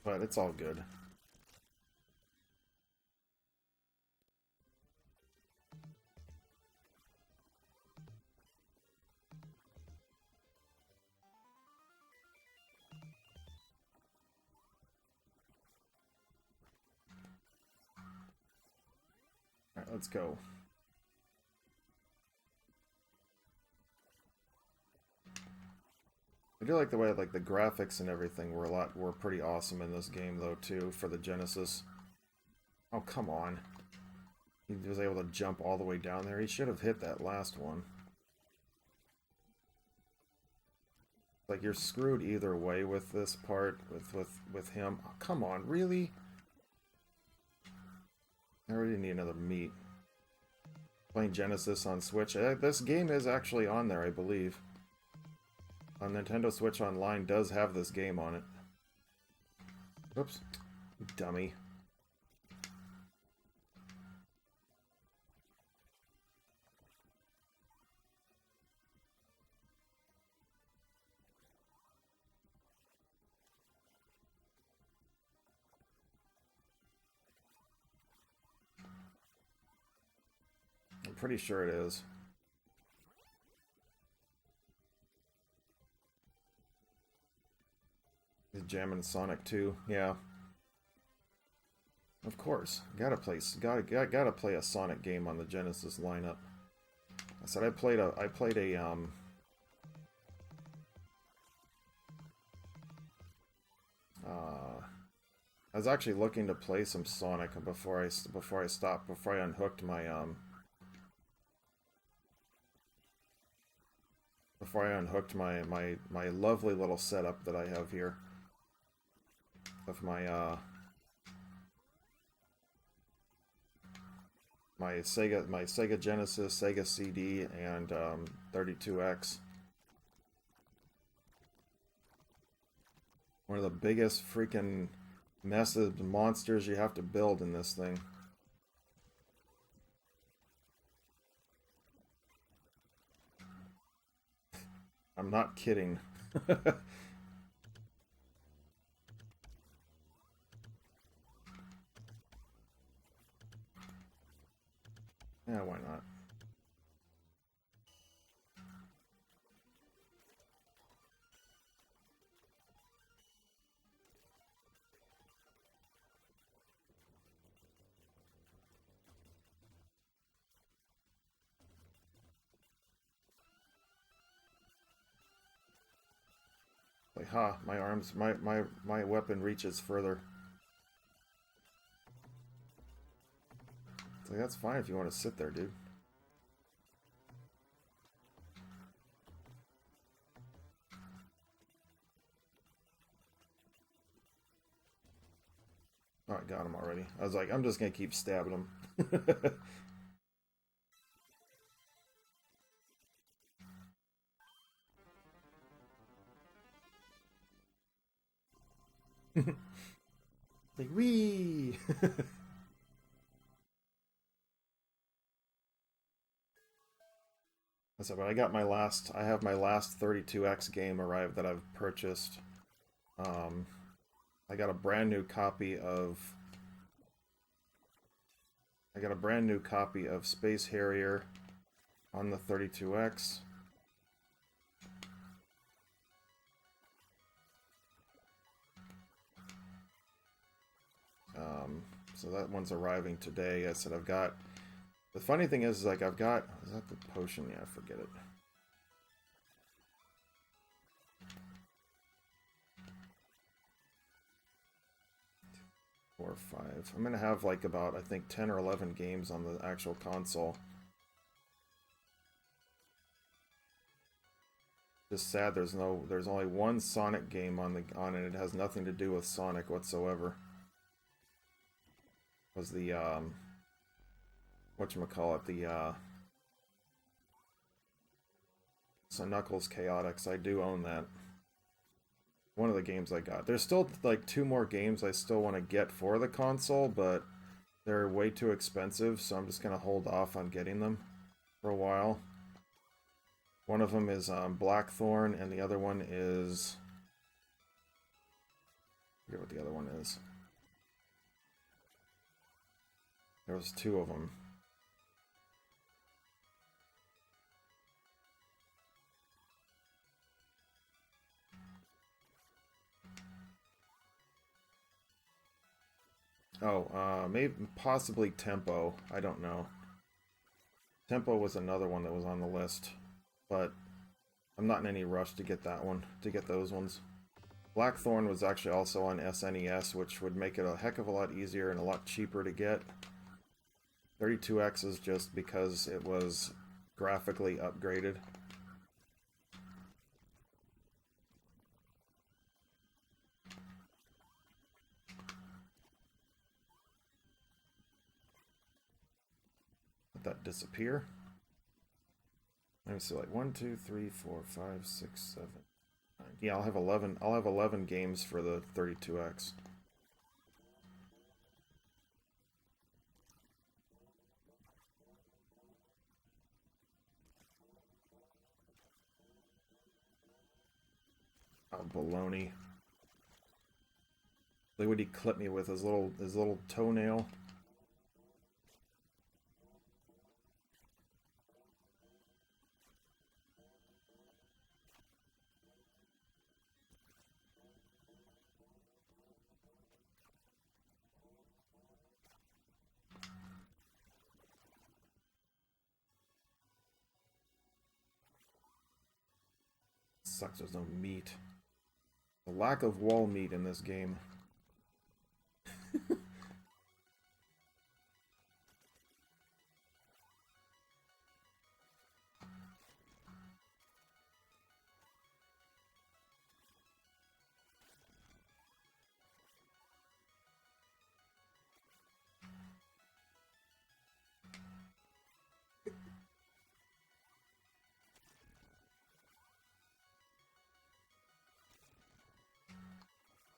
[SPEAKER 1] it's all good. Alright, let's go. I do like the way like the graphics and everything were pretty awesome in this game though too for the Genesis. Oh, come on. He was able to jump all the way down there. He should have hit that last one. Like you're screwed either way with this part with him. Oh, come on, really? I already need another meat. Playing Genesis on Switch. This game is actually on there, I believe. Nintendo Switch Online does have this game on it. Oops. Dummy. I'm pretty sure it is. He's jamming Sonic 2, yeah. Of course. Gotta play a Sonic game on the Genesis lineup. I said I played a I was actually looking to play some Sonic before I unhooked my my lovely little setup that I have here of my Sega Genesis, Sega CD, and 32X. One of the biggest freaking massive monsters you have to build in this thing. I'm not kidding. Yeah, why not? Like, ha, my arms, my weapon reaches further. It's like, that's fine if you want to sit there, dude. Oh, I got him already. I was like, I'm just gonna keep stabbing him. Like, wee! So, but I have my last 32X game arrived that I've purchased. I got a brand new copy of Space Harrier on the 32X. So that one's arriving today. I said I've got. The funny thing is like I've got. Is that the potion? Yeah, forget it. Four or five. I'm gonna have like about I think 10 or 11 games on the actual console. Just sad there's only one Sonic game on it. It has nothing to do with Sonic whatsoever. Was the whatchamacallit, the so Knuckles Chaotix. I do own that. One of the games I got. There's still like 2 more games I still want to get for the console, but they're way too expensive, so I'm just gonna hold off on getting them for a while. One of them is Blackthorn, and the other one is... I forget what the other one is. There was 2 of them. Oh, maybe possibly Tempo. I don't know. Tempo was another one that was on the list, but I'm not in any rush to get that one, to get those ones. Blackthorn was actually also on SNES, which would make it a heck of a lot easier and a lot cheaper to get. 32X is just because it was graphically upgraded. Let that disappear. Let me see, like 1, 2, 3, 4, 5, 6, 7, 9. Yeah, I'll have 11. I'll have 11 games for the 32X. Oh, baloney. Like, would he clip me with his little toenail? Sucks there's no meat. The lack of wall meat in this game.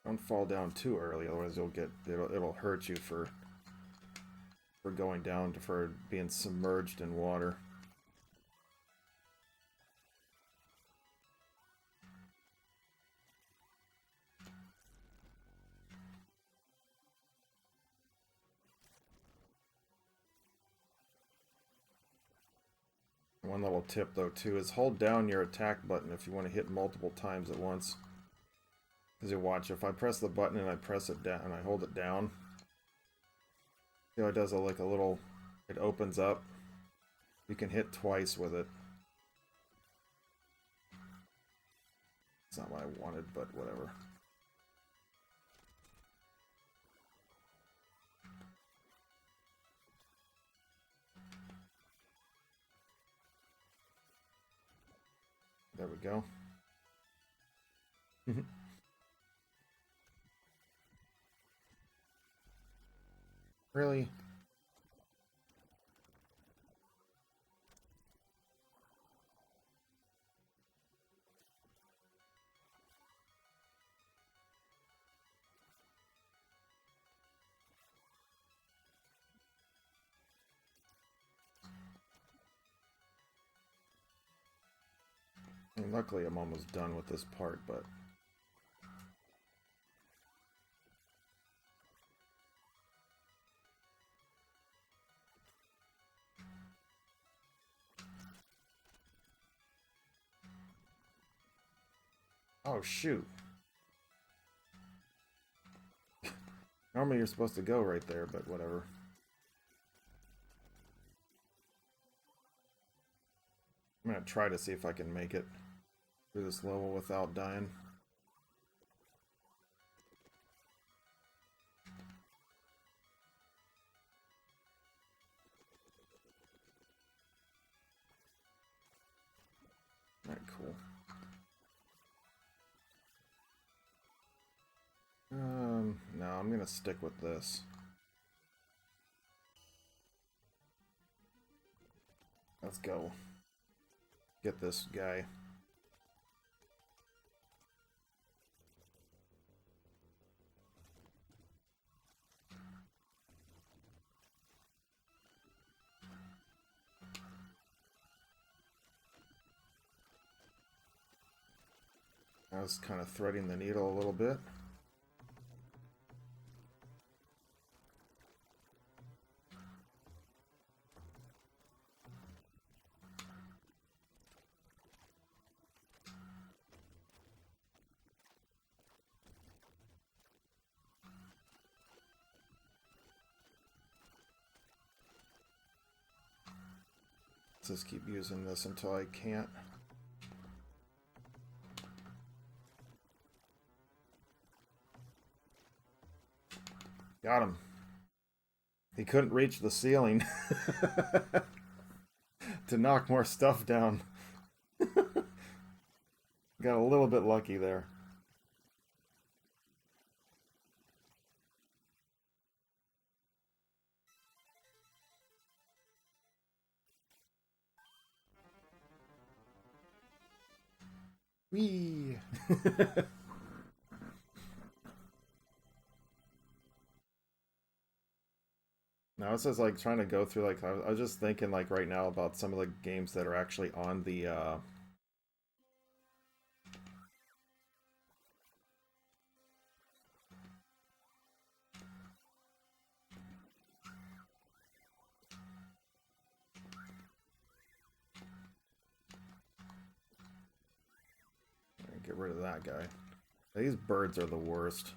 [SPEAKER 1] Don't fall down too early, otherwise it'll hurt you for going down for being submerged in water. One little tip though too is hold down your attack button if you want to hit multiple times at once. Because you watch, if I press the button and I press it down and I hold it down, you know, it does like a little, it opens up. You can hit twice with it. It's not what I wanted, but whatever. There we go. Really? And luckily I'm almost done with this part, but... Oh, shoot. Normally you're supposed to go right there, but whatever. I'm gonna try to see if I can make it through this level without dying. Alright, cool. No, I'm gonna stick with this. Let's go. Get this guy. I was kind of threading the needle a little bit. Let's just keep using this until I can't. Got him. He couldn't reach the ceiling to knock more stuff down. Got a little bit lucky there. Whee! Now this is like trying to go through, like, I was just thinking like right now about some of the games that are actually on the get rid of that guy. These birds are the worst.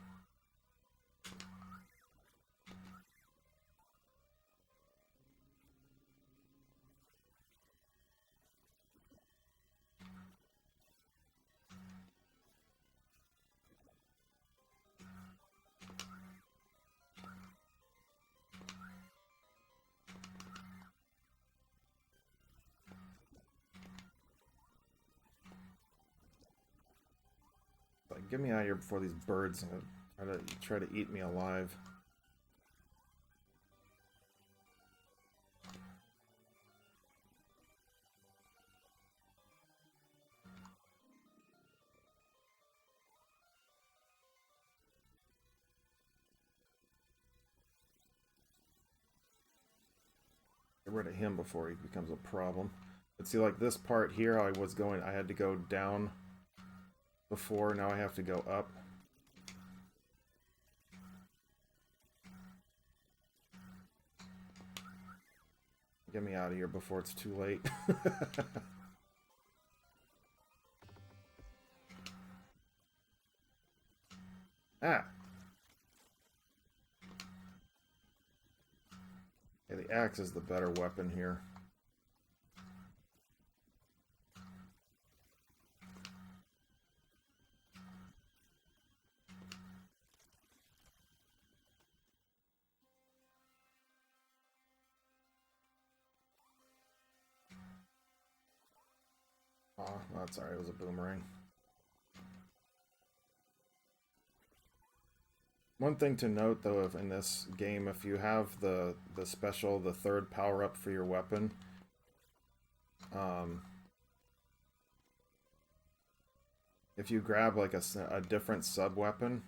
[SPEAKER 1] Like, get me out of here before these birds try to eat me alive. Get rid of him before he becomes a problem. But see, like this part here, I had to go down before, now I have to go up. Get me out of here before it's too late. Ah! Yeah, the axe is the better weapon here. Oh, that's alright, it was a boomerang. One thing to note, though, in this game, if you have the special, the third power-up for your weapon, if you grab like a different sub-weapon,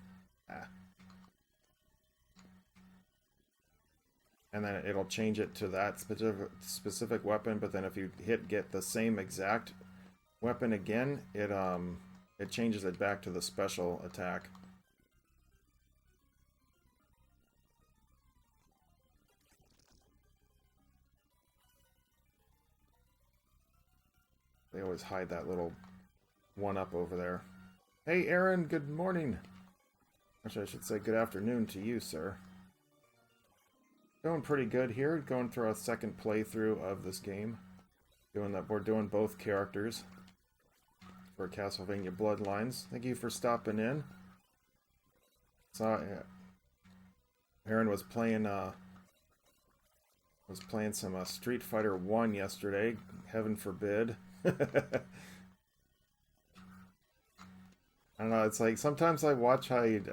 [SPEAKER 1] and then it'll change it to that specific weapon, but then if you get the same exact weapon again, it changes it back to the special attack. They always hide that little one-up over there. Hey, Aaron, good morning. Actually, I should say good afternoon to you, sir. Doing pretty good here. Going through a second playthrough of this game. We're doing both characters for Castlevania Bloodlines. Thank you for stopping in. Aaron was playing some Street Fighter 1 yesterday. Heaven forbid. I don't know, it's like sometimes I watch how you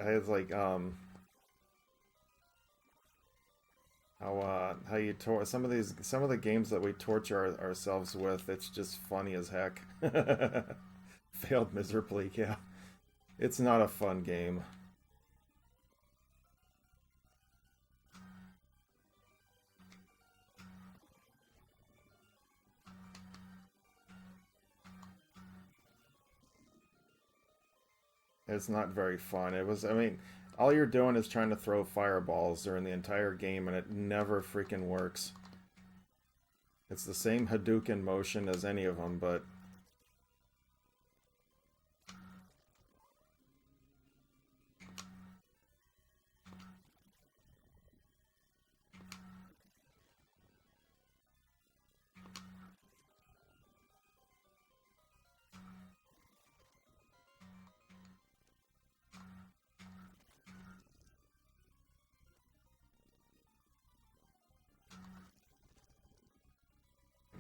[SPEAKER 1] some of the games that we torture ourselves with, it's just funny as heck. Failed miserably, yeah. It's not a fun game. It's not very fun. I mean, all you're doing is trying to throw fireballs during the entire game, and it never freaking works. It's the same Hadouken motion as any of them, but...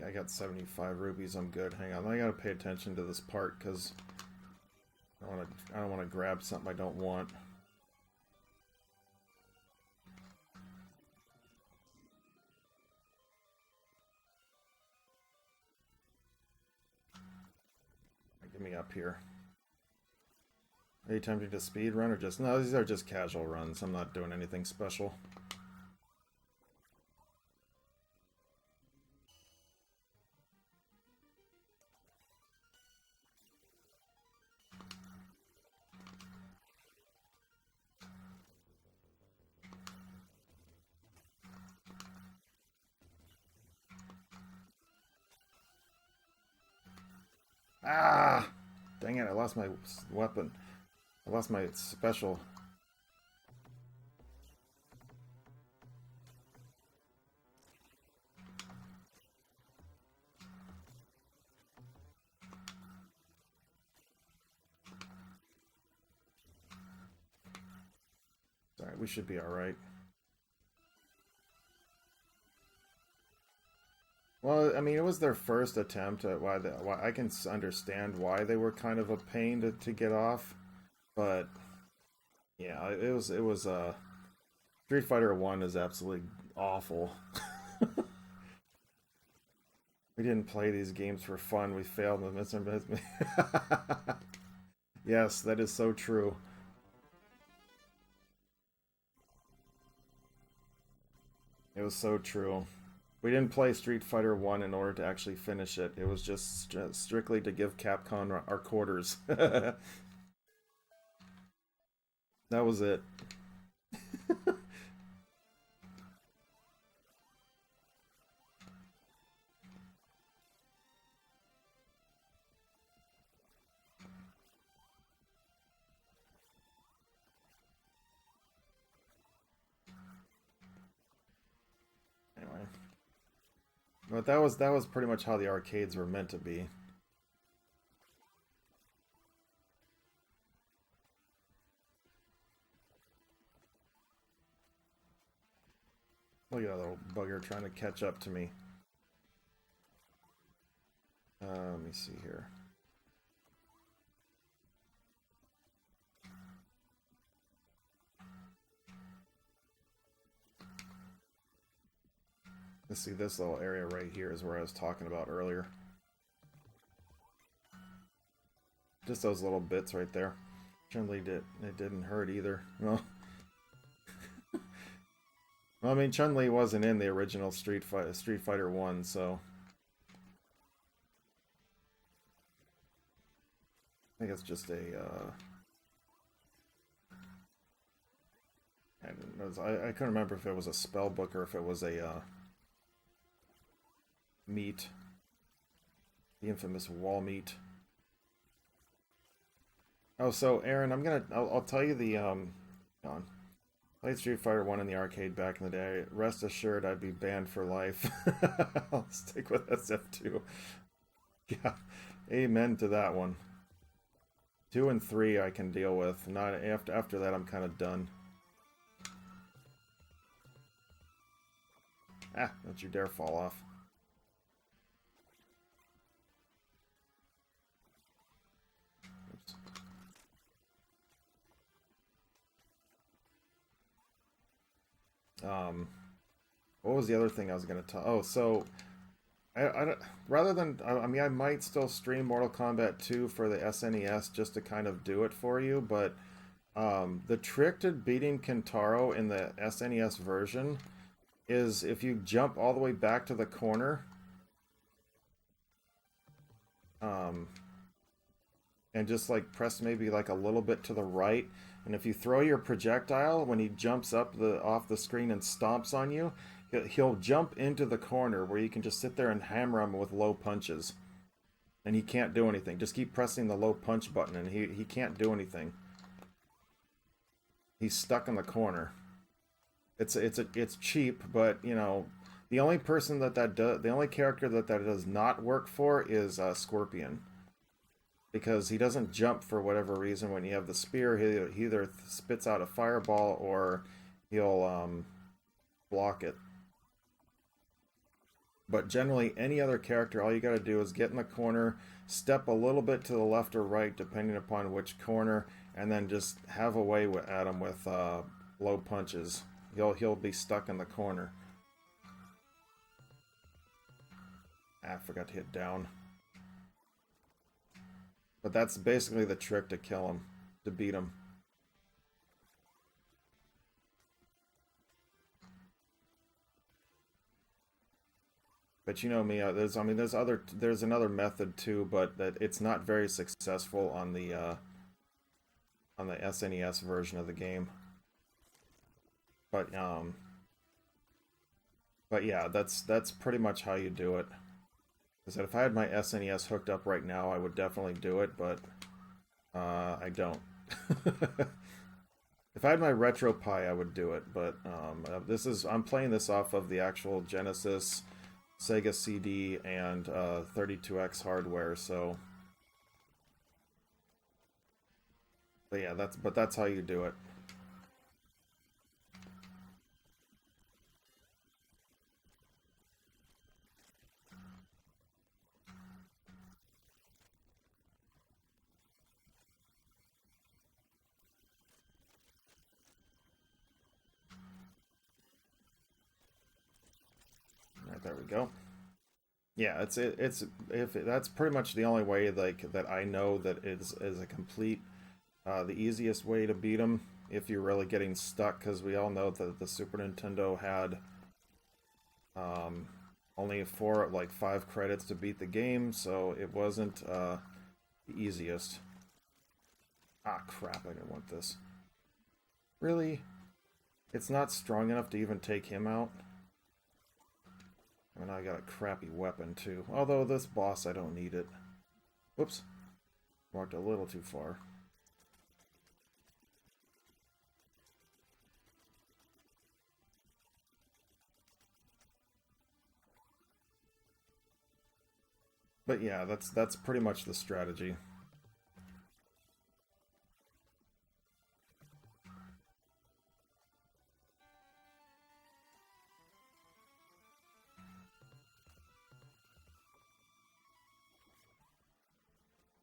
[SPEAKER 1] I got 75 rupees, I'm good. Hang on, I gotta pay attention to this part, because I don't want to grab something I don't want. Get me up here. Are you attempting to speed run or just... No, these are just casual runs. I'm not doing anything special. Ah! Dang it, I lost my weapon. I lost my special. Sorry, we should be alright. Well, I mean, it was their first attempt at why I can understand why they were kind of a pain to get off, but yeah, it was Street Fighter 1 is absolutely awful. We didn't play these games for fun. We failed them. Yes, that is so true. It was so true. We didn't play Street Fighter 1 in order to actually finish it. It was just strictly to give Capcom our quarters. That was it. Anyway. But that was pretty much how the arcades were meant to be. Look at that little bugger trying to catch up to me. Let me see here. Let's see, this little area right here is where I was talking about earlier. Just those little bits right there. Chun-Li didn't hurt either. Well, well, I mean, Chun-Li wasn't in the original Street Fighter 1, so... think it's just a, I couldn't remember if it was a spell book or if it was a, meat. The infamous wall meat. Oh, so Aaron, I'll tell you the, on. Played Street Fighter 1 in the arcade back in the day. Rest assured I'd be banned for life. I'll stick with SF2. Yeah, amen to that one. 2 and 3 I can deal with. Not after that I'm kind of done. Ah, don't you dare fall off. Oops. What was the other thing I was going to tell? Oh, so rather than, I mean, I might still stream Mortal Kombat 2 for the SNES just to kind of do it for you, but the trick to beating Kentaro in the SNES version is if you jump all the way back to the corner, and just like press maybe like a little bit to the right, and if you throw your projectile when he jumps up off the screen and stomps on you, he'll jump into the corner where you can just sit there and hammer him with low punches, and he can't do anything. Just keep pressing the low punch button, and he can't do anything. He's stuck in the corner. It's cheap, but you know, the only person the only character that does not work for is Scorpion, because he doesn't jump for whatever reason. When you have the spear, he either spits out a fireball or he'll block it. But generally, any other character, all you got to do is get in the corner, step a little bit to the left or right, depending upon which corner, and then just have a way at him with low punches. He'll be stuck in the corner. Ah, I forgot to hit down. But that's basically the trick to kill him, to beat him. But you know me, there's another method too, but that it's not very successful on the SNES version of the game. But yeah, that's pretty much how you do it. I said if I had my SNES hooked up right now, I would definitely do it, but I don't. If I had my RetroPie, I would do it, but I'm playing this off of the actual Genesis, Sega CD, and 32X hardware, so. But yeah, that's how you do it. Right, there we go. Yeah, that's pretty much the only way like that I know that is a complete the easiest way to beat them if you're really getting stuck, because we all know that the Super Nintendo had only 5 credits to beat the game, so it wasn't the easiest. Ah, crap, I didn't want this. Really? It's not strong enough to even take him out? And I got a crappy weapon, too. Although this boss, I don't need it. Whoops. Walked a little too far. But yeah, that's pretty much the strategy.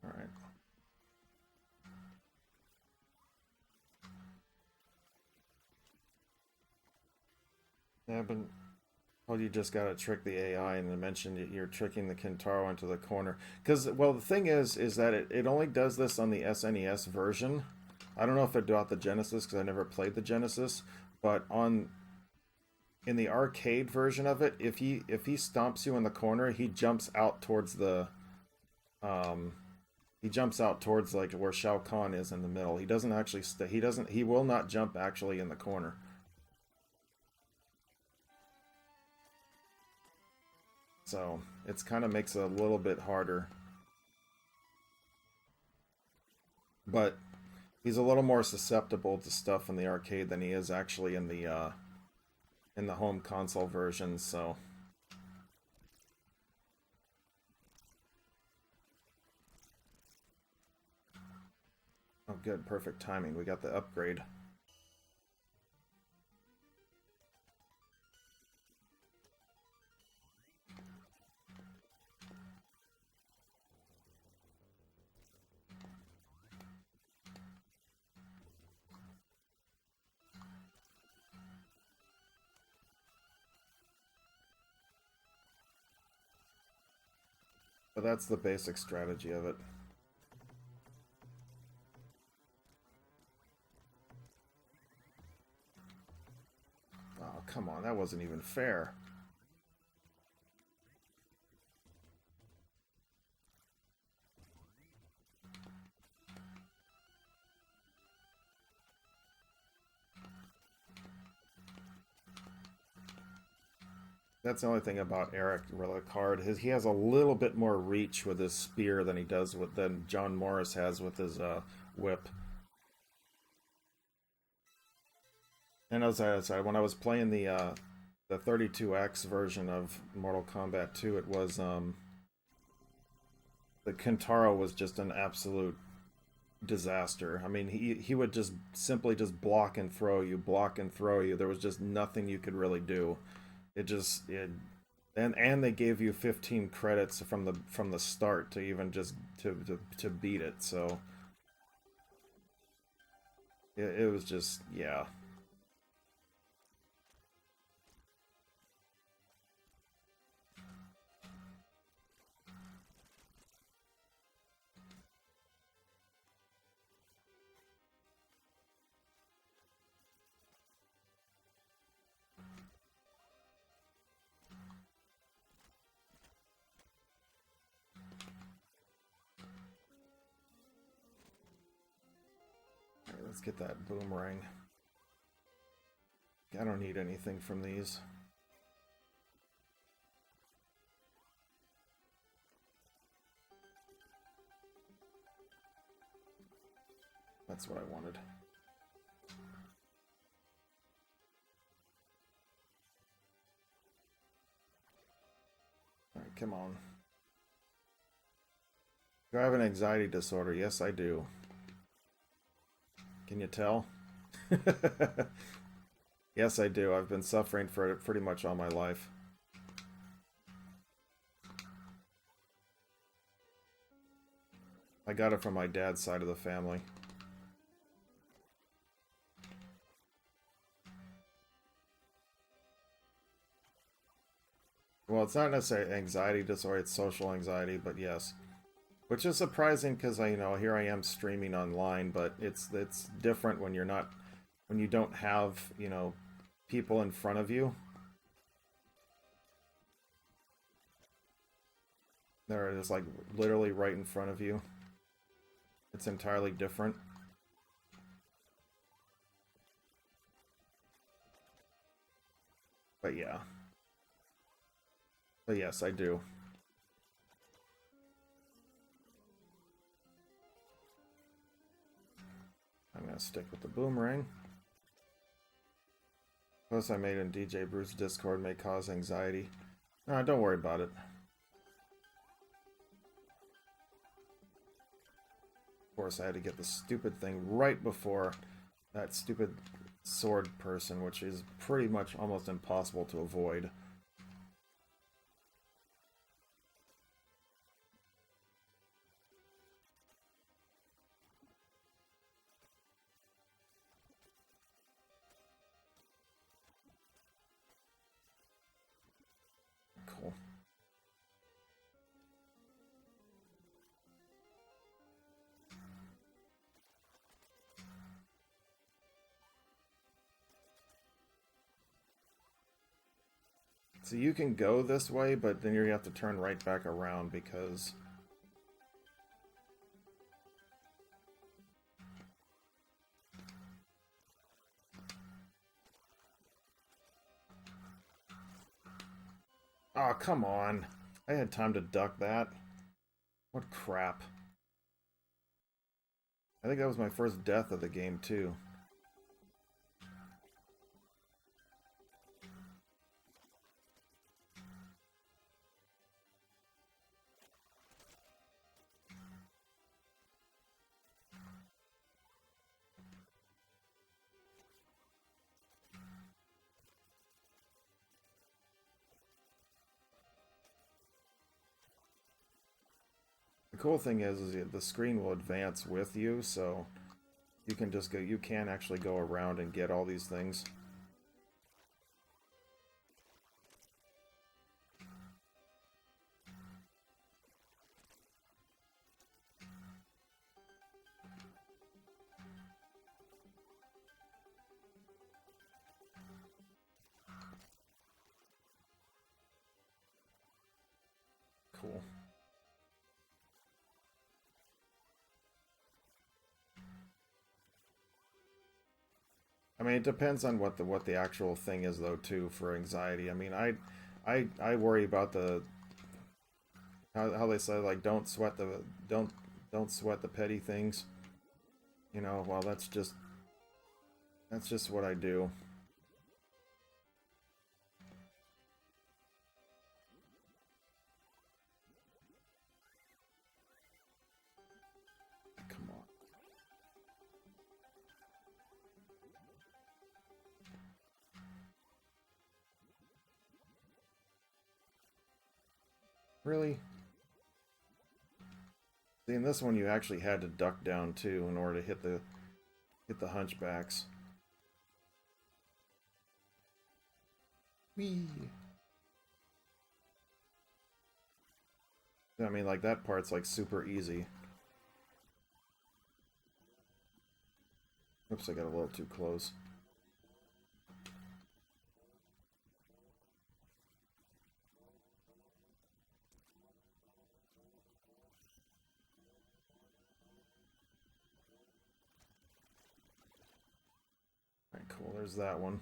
[SPEAKER 1] Alright. Yeah, but well, you just gotta trick the AI, and mention that you're tricking the Kentaro into the corner. Because, well, the thing is that it only does this on the SNES version. I don't know if it do out the Genesis, because I never played the Genesis, but in the arcade version of it, if he stomps you in the corner, he jumps out towards the He jumps out towards like where Shao Kahn is in the middle. He doesn't actually stay. He will not jump actually in the corner. So it's kind of makes it a little bit harder. But he's a little more susceptible to stuff in the arcade than he is actually in the home console version, so oh good, perfect timing. We got the upgrade. But that's the basic strategy of it. Oh, come on, that wasn't even fair. That's the only thing about Eric Ricard. He has a little bit more reach with his spear than he does than John Morris has with his whip. And as I said, when I was playing the 32X version of Mortal Kombat 2, it was the Kentaro was just an absolute disaster. I mean, he would just simply just block and throw you, block and throw you. There was just nothing you could really do. And they gave you 15 credits from the start to even just to beat it. So it was just, yeah. Let's get that boomerang. I don't need anything from these. That's what I wanted. Alright, come on. Do I have an anxiety disorder? Yes, I do. Can you tell? Yes, I do. I've been suffering for it pretty much all my life. I got it from my dad's side of the family. Well, it's not necessarily anxiety disorder, it's social anxiety, but yes. Which is surprising because here I am streaming online, but it's different when when you don't have, people in front of you. They're just like literally right in front of you. It's entirely different. But yeah. But yes, I do. I'm going to stick with the boomerang. Posts I made in DJ Bruce Discord may cause anxiety. No, don't worry about it. Of course, I had to get the stupid thing right before that stupid sword person, which is pretty much almost impossible to avoid. Cool. So you can go this way, but then you have to turn right back around because Oh, come on. I had time to duck that. What crap. I think that was my first death of the game, too. The cool thing is the screen will advance with you, so you can just go, you can actually go around and get all these things. Cool. I mean, it depends on what the actual thing is, though, too, for anxiety. I mean, I worry about the how they say, like, don't sweat the petty things. You know, well, that's just what I do. Come on. Really? See, in this one, you actually had to duck down too in order to hit the hunchbacks. Whee! I mean, like, that part's, like, super easy. Oops, I got a little too close. Alright, cool, there's that one.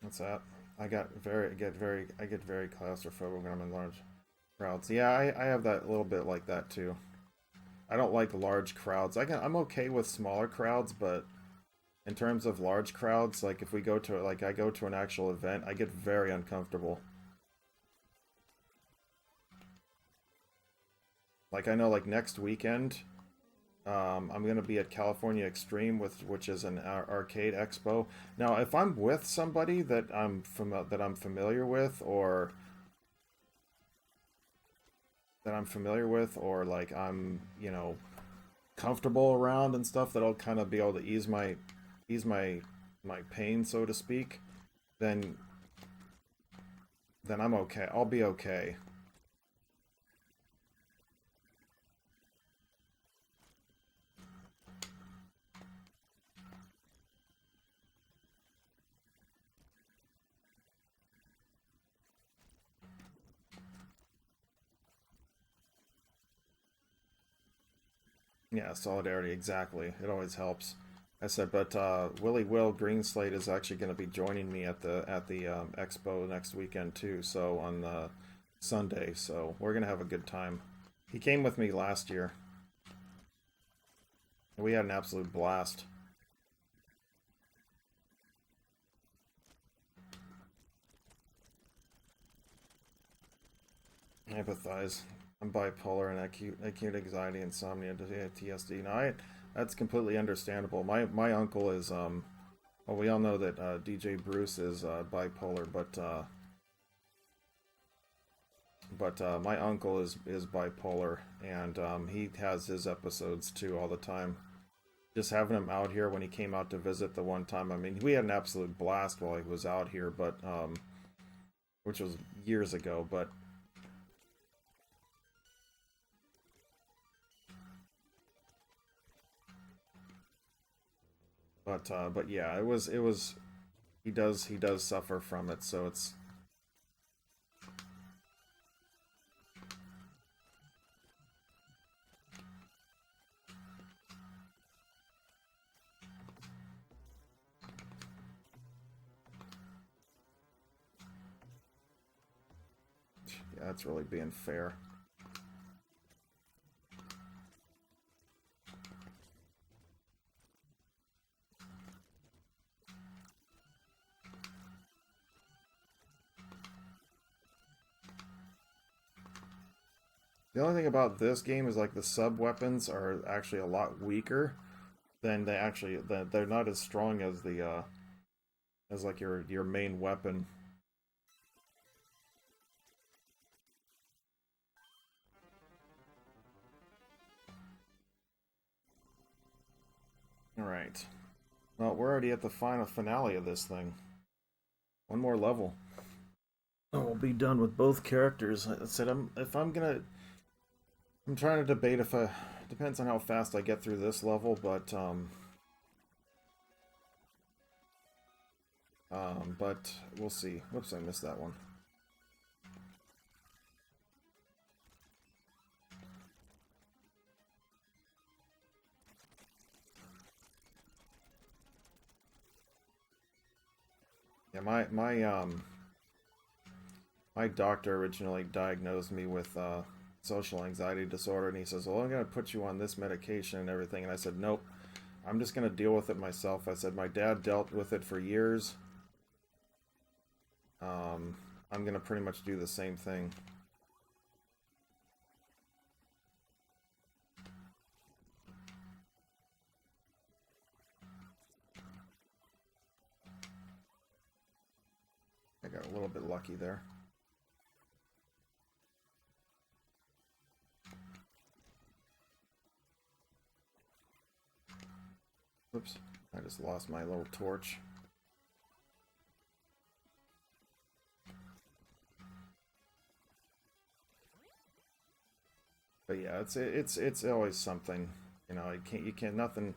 [SPEAKER 1] What's that? I get very claustrophobic when I'm in large crowds. Yeah, I have that little bit like that too. I don't like large crowds. I'm okay with smaller crowds, but in terms of large crowds, like if we go to like I go to an actual event, I get very uncomfortable. Like I know like next weekend, I'm gonna be at California Extreme which is an arcade expo. Now, if I'm with somebody that I'm familiar with, or like I'm, you know, comfortable around and stuff, that'll kind of be able to ease my pain, so to speak, then I'm okay. I'll be okay. Yeah, solidarity, exactly. It always helps. I said, but Willie Will Greenslade is actually going to be joining me at the expo next weekend too. So on Sunday, so we're gonna have a good time. He came with me last year, and we had an absolute blast. I empathize. I'm bipolar and acute anxiety, insomnia, TSD. Now, that's completely understandable. My uncle is well, we all know that DJ Bruce is bipolar, but my uncle is bipolar, and he has his episodes too all the time. Just having him out here when he came out to visit the one time, I mean, we had an absolute blast while he was out here, but which was years ago, but yeah, it was he does suffer from it, so it's Yeah, that's really being fair. The only thing about this game is like the sub weapons are actually a lot weaker than they're not as strong as the as like your main weapon. All right. Well, we're already at the final finale of this thing. One more level. And we'll be done with both characters. I said I'm trying to debate if I depends on how fast I get through this level, but we'll see. Whoops, I missed that one. Yeah, my doctor originally diagnosed me with social anxiety disorder, and he says, "Well, I'm gonna put you on this medication and everything." And I said, "Nope, I'm just gonna deal with it myself." I said, "My dad dealt with it for years. I'm gonna pretty much do the same thing." I got a little bit lucky there. Oops, I just lost my little torch. But yeah, it's always something. You know, you can't nothing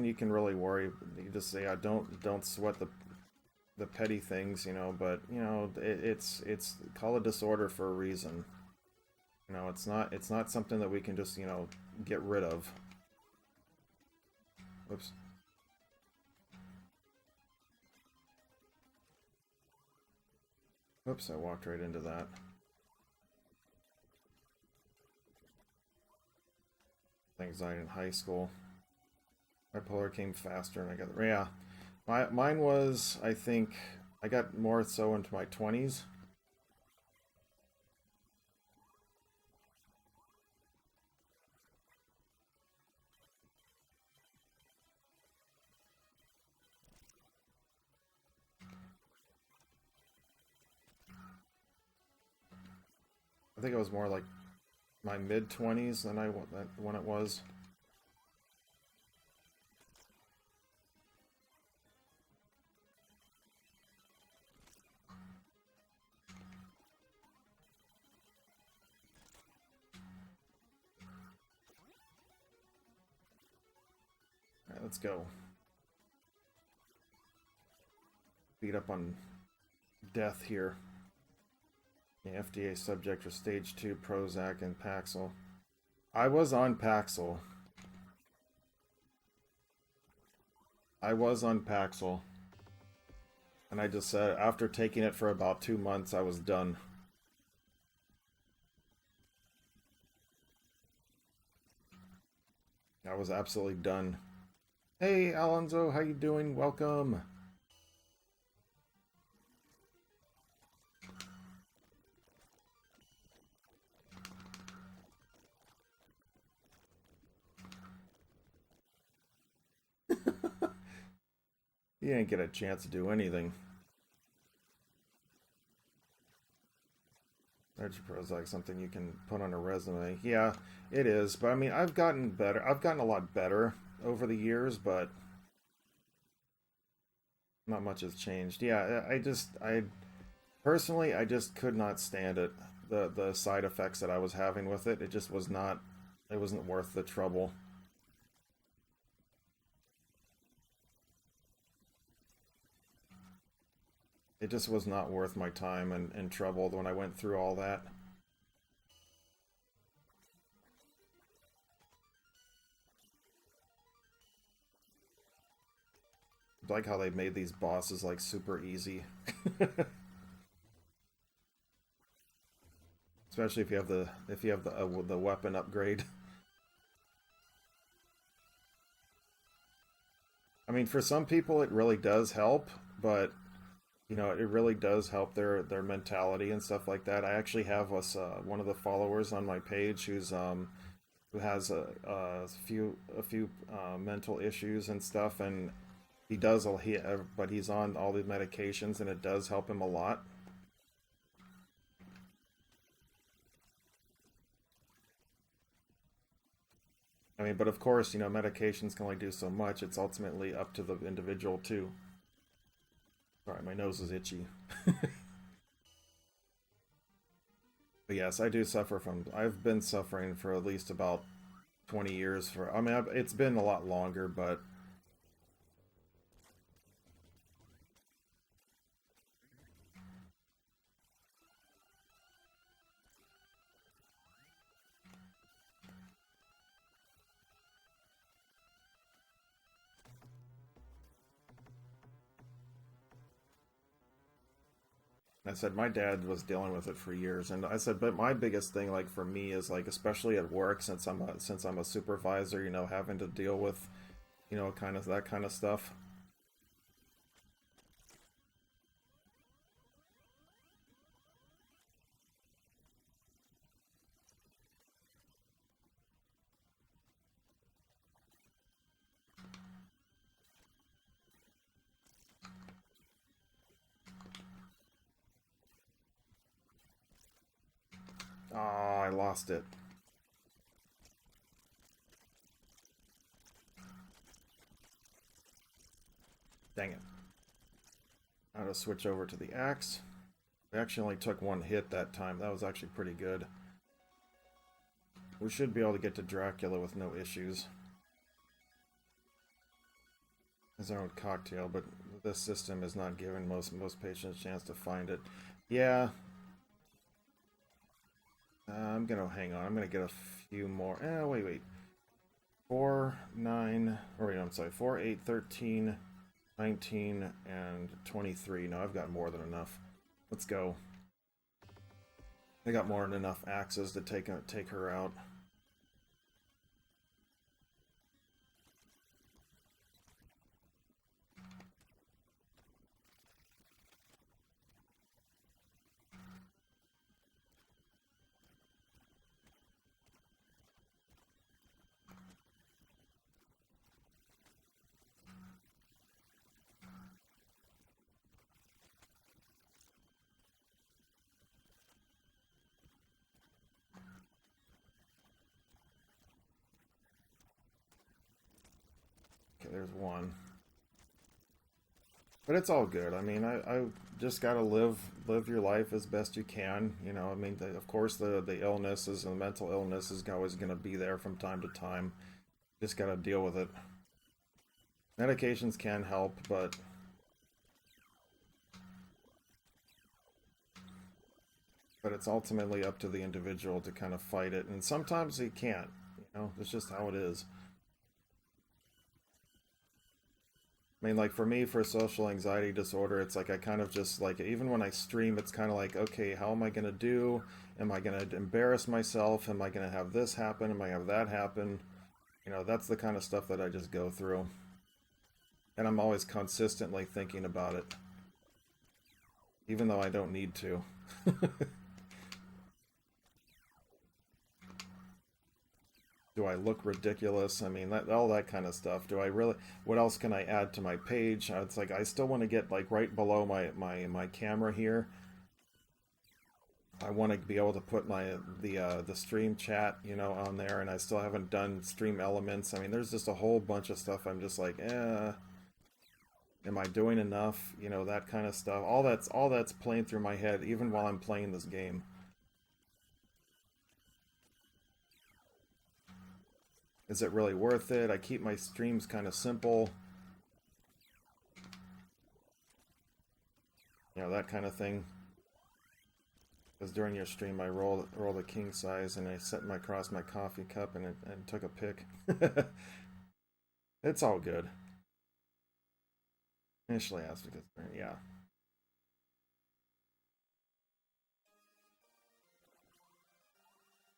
[SPEAKER 1] you can really worry. You just say, "I don't sweat the petty things," you know. But you know, it's called a disorder for a reason. You know, it's not something that we can just get rid of. Oops. Oops, I walked right into that. Anxiety in high school. Bipolar came faster, and I got yeah. Mine was, I think I got more so into my 20s. I think it was more like my mid 20s than when it was. All right, let's go. Beat up on death here. The FDA subject for stage 2 Prozac and Paxil. I was on Paxil. I was on Paxil. And I just said after taking it for about 2 months, I was done. I was absolutely done. Hey, Alonzo, how you doing? Welcome. You didn't get a chance to do anything. Energy Pro is like something you can put on a resume. Yeah, it is. But I mean, I've gotten better. I've gotten a lot better over the years, but not much has changed. Yeah, I personally, I just could not stand it. The side effects that I was having with it, it just was not. It wasn't worth the trouble. It just was not worth my time and trouble when I went through all that. I like how they made these bosses like super easy. especially if you have the weapon upgrade. I mean, for some people it really does help, but you know, it really does help their mentality and stuff like that. I actually have one of the followers on my page who has a few mental issues and stuff, and but he's on all the medications, and it does help him a lot. I mean, but of course, you know, medications can only do so much. It's ultimately up to the individual too. Sorry, my nose is itchy. But yes, I do suffer from. I've been suffering for at least about 20 years. I mean, it's been a lot longer, but I said my dad was dealing with it for years, and I said, but my biggest thing, like for me, is like especially at work, since I'm a supervisor, you know, having to deal with, you know, kind of that kind of stuff. Oh, I lost it. Dang it. Now to switch over to the axe. We actually only took one hit that time. That was actually pretty good. We should be able to get to Dracula with no issues. His own cocktail, but this system is not giving most patients a chance to find it. Yeah, I'm gonna hang on. I'm gonna get a few more. Wait. 4, 9, or wait, I'm sorry, 4, 8, 13, 19, and 23. No, I've got more than enough. Let's go. I got more than enough axes to take her out. Okay, there's one. But it's all good. I mean, I just gotta live your life as best you can. You know, I mean, of course, the illnesses and the mental illness is always gonna be there from time to time. Just gotta deal with it. Medications can help, but it's ultimately up to the individual to kind of fight it, and sometimes he can't. You know, it's just how it is. I mean, like for me, for social anxiety disorder, it's like I kind of just like, even when I stream, it's kind of like, okay, how am I going to do? Am I going to embarrass myself? Am I going to have this happen? Am I going to have that happen? You know, that's the kind of stuff that I just go through. And I'm always consistently thinking about it, even though I don't need to. Do I look ridiculous? I mean, all that kind of stuff. Do I really? What else can I add to my page? It's like I still want to get like right below my camera here. I want to be able to put the stream chat, you know, on there, and I still haven't done stream elements. I mean, there's just a whole bunch of stuff. I'm just like, am I doing enough? You know, that kind of stuff. All that's playing through my head, even while I'm playing this game. Is it really worth it? I keep my streams kind of simple. You know, that kind of thing. Because during your stream, I rolled a king size, and I set my across my coffee cup and took a pic. It's all good. Initially asked because, yeah.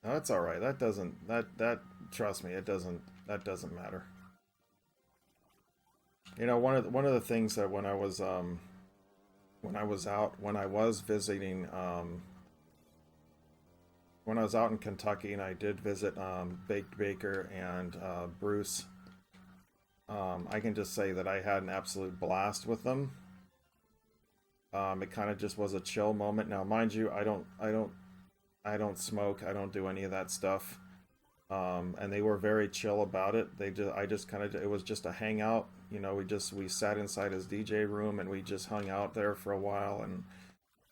[SPEAKER 1] No, that's all right. That doesn't that trust me, that doesn't matter. You know, one of the things that when I was out when I was visiting when I was out in Kentucky and I did visit Baked Baker and Bruce, I can just say that I had an absolute blast with them. It kind of just was a chill moment. Now, mind you, I don't smoke. I don't do any of that stuff. And they were very chill about it. I just kind of, it was just a hangout. You know, we sat inside his DJ room and we just hung out there for a while and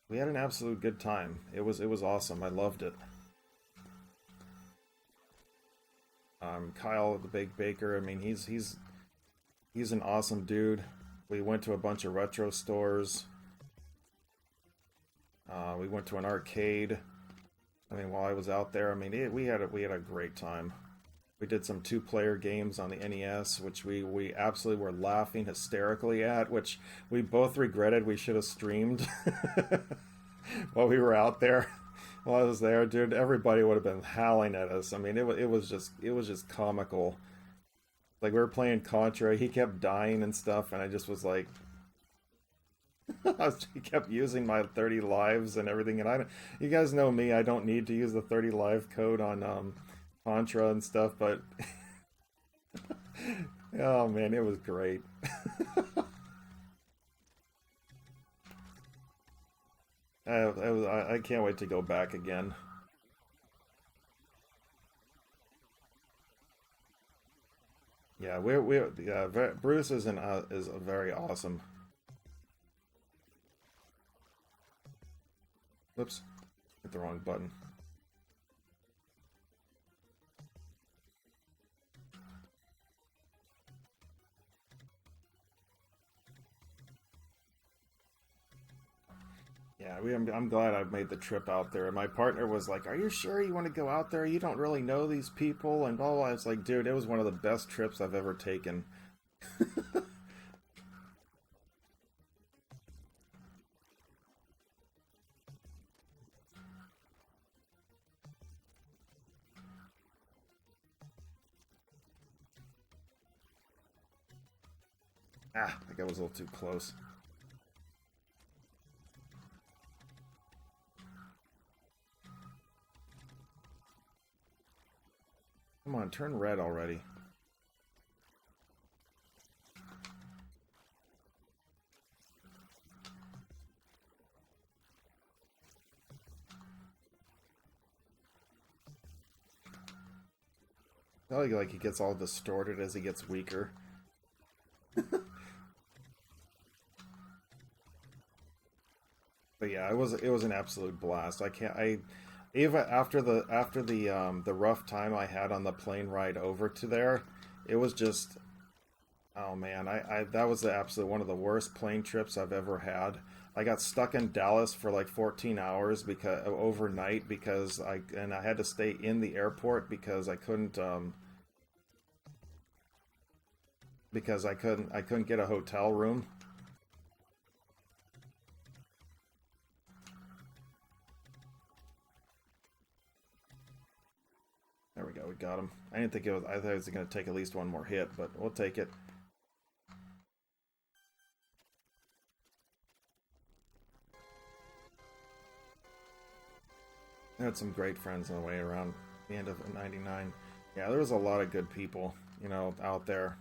[SPEAKER 1] we had an absolute good time. It was awesome. I loved it. Kyle, the Big Baker. I mean, he's an awesome dude. We went to a bunch of retro stores. We went to an arcade. I mean, while I was out there, I mean, we had a great time. We did some two-player games on the NES, which we absolutely were laughing hysterically at, which we both regretted we should have streamed while we were out there. While I was there, dude, everybody would have been howling at us. I mean, it was just comical. Like we were playing Contra, he kept dying and stuff, and I just was like, he kept using my 30 lives and everything, and you guys know me, I don't need to use the 30 live code on Contra and stuff, but oh man, it was great. I can't wait to go back again. Yeah, Bruce is a very awesome. Whoops, hit the wrong button. Yeah, I'm glad I made the trip out there. And my partner was like, "Are you sure you want to go out there? You don't really know these people." And blah blah. I was like, "Dude, it was one of the best trips I've ever taken." Ah, I think I was a little too close. Come on, turn red already. I like he gets all distorted as he gets weaker. But yeah, it was an absolute blast. I can't I even after the rough time I had on the plane ride over to there, it was just oh man, I that was the absolute one of the worst plane trips I've ever had. I got stuck in Dallas for like 14 hours because overnight because I had to stay in the airport because I couldn't get a hotel room. There we go, we got him. I thought it was going to take at least one more hit, but we'll take it. I had some great friends on the way around the end of '99. Yeah, there was a lot of good people, you know, out there.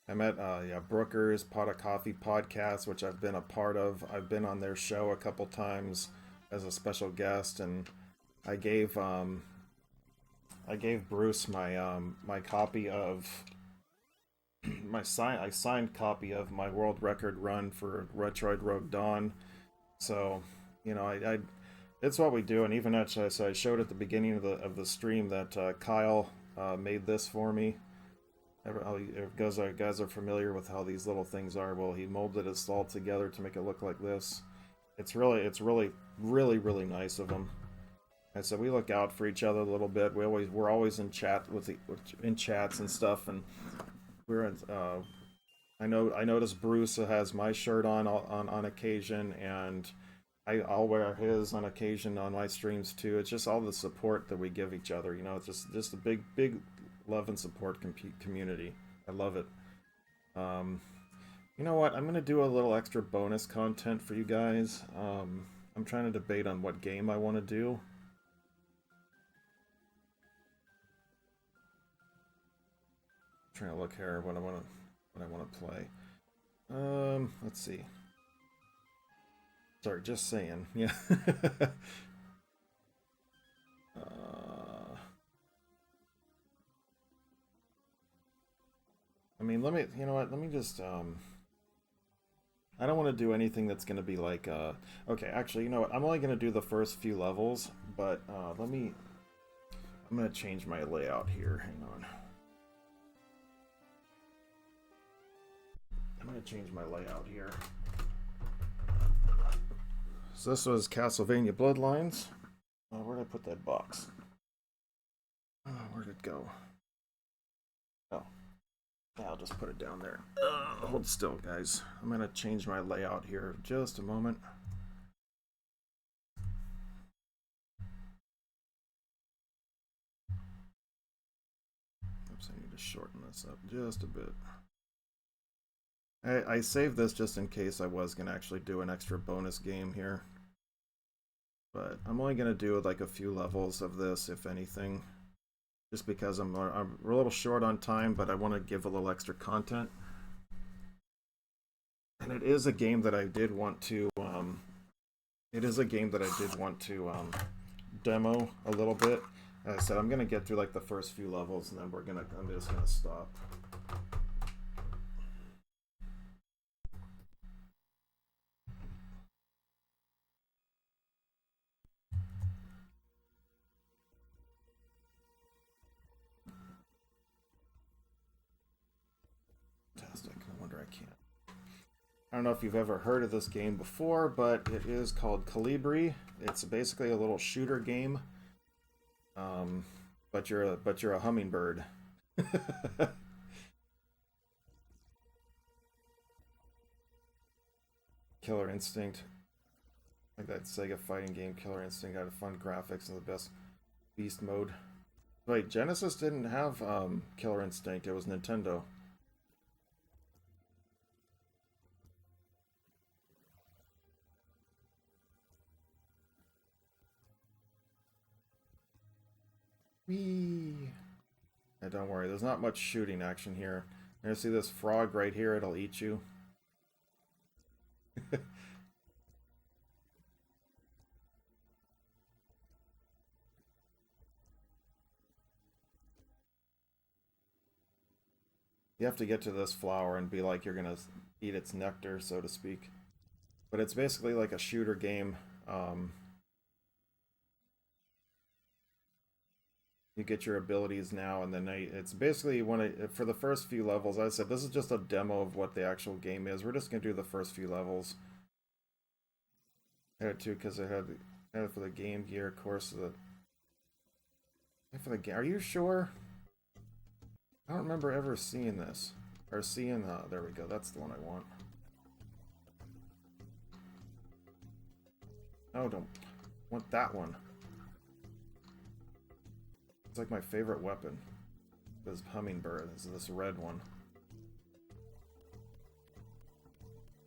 [SPEAKER 1] I met yeah, Brooker's Pot of Coffee podcast, which I've been a part of. I've been on their show a couple times as a special guest, and I gave um, I gave Bruce my copy of I signed copy of my world record run for Retroid Rogue Dawn. So, you know, I it's what we do, and even actually, as I showed at the beginning of the stream that Kyle made this for me. Guys are familiar with how these little things are. Well, he molded it all together to make it look like this. It's really nice of him. And so we look out for each other a little bit. We're always in chat in chats and stuff, and we're in, I noticed Bruce has my shirt on occasion, and I'll wear his on occasion on my streams too. It's just all the support that we give each other. You know, it's just a big love and support community. I love it. Um, you know what? I'm gonna do a little extra bonus content for you guys. I'm trying to debate on what game I want to do. I'm trying to look here what I want to play. Let's see. Sorry, just saying. Yeah. I mean, you know what? Let me just, I don't want to do anything that's going to be like, okay, actually, you know what? I'm only going to do the first few levels, but, I'm going to change my layout here. Hang on. I'm going to change my layout here. So this was Castlevania Bloodlines. Where did I put that box? Oh, where did it go? Oh. Yeah, I'll just put it down there. Hold still, guys. I'm going to change my layout here just a moment. Oops, I need to shorten this up just a bit. I saved this just in case I was going to actually do an extra bonus game here. But I'm only going to do like a few levels of this, if anything. Just because I'm a little short on time, but I want to give a little extra content. And it is a game that I did want to, demo a little bit. As I said, I'm going to get through like the first few levels, and then I'm just going to stop. Fantastic. No wonder I can't. I don't know if you've ever heard of this game before, but it is called Calibri. It's basically a little shooter game. But you're a hummingbird. Killer Instinct. Like that Sega fighting game, Killer Instinct, had fun graphics and the best beast mode. Wait, Genesis didn't have Killer Instinct, it was Nintendo. Whee! Yeah, don't worry, there's not much shooting action here. You're gonna see this frog right here, it'll eat you. You have to get to this flower and be like you're gonna eat its nectar, so to speak. But it's basically like a shooter game. You get your abilities now, and then it's basically for the first few levels. I said this is just a demo of what the actual game is. We're just gonna do the first few levels. I had to because I had it for the Game Gear course. For the game. Are you sure? I don't remember ever seeing this or seeing. There we go. That's the one I want. Oh, don't want that one. It's like my favorite weapon. This hummingbird. This red one.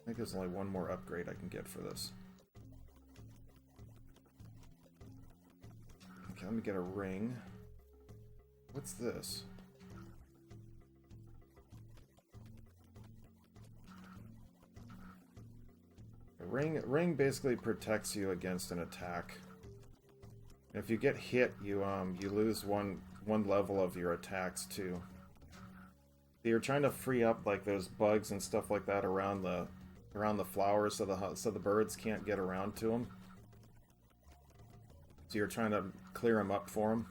[SPEAKER 1] I think there's only one more upgrade I can get for this. Okay, let me get a ring. What's this? A ring basically protects you against an attack. If you get hit, you lose one level of your attacks too. So you're trying to free up like those bugs and stuff like that around the flowers, so the birds can't get around to them. So you're trying to clear them up for them.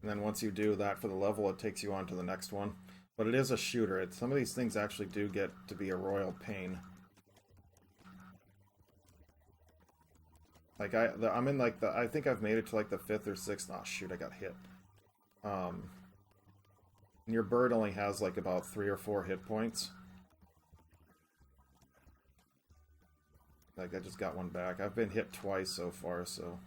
[SPEAKER 1] And then once you do that for the level, it takes you on to the next one. But it is a shooter. Some of these things actually do get to be a royal pain. Like I'm in like I think I've made it to like the 5th or 6th. Oh shoot, I got hit. And your bird only has like about 3 or 4 hit points. Like, I just got one back. I've been hit twice so far, so...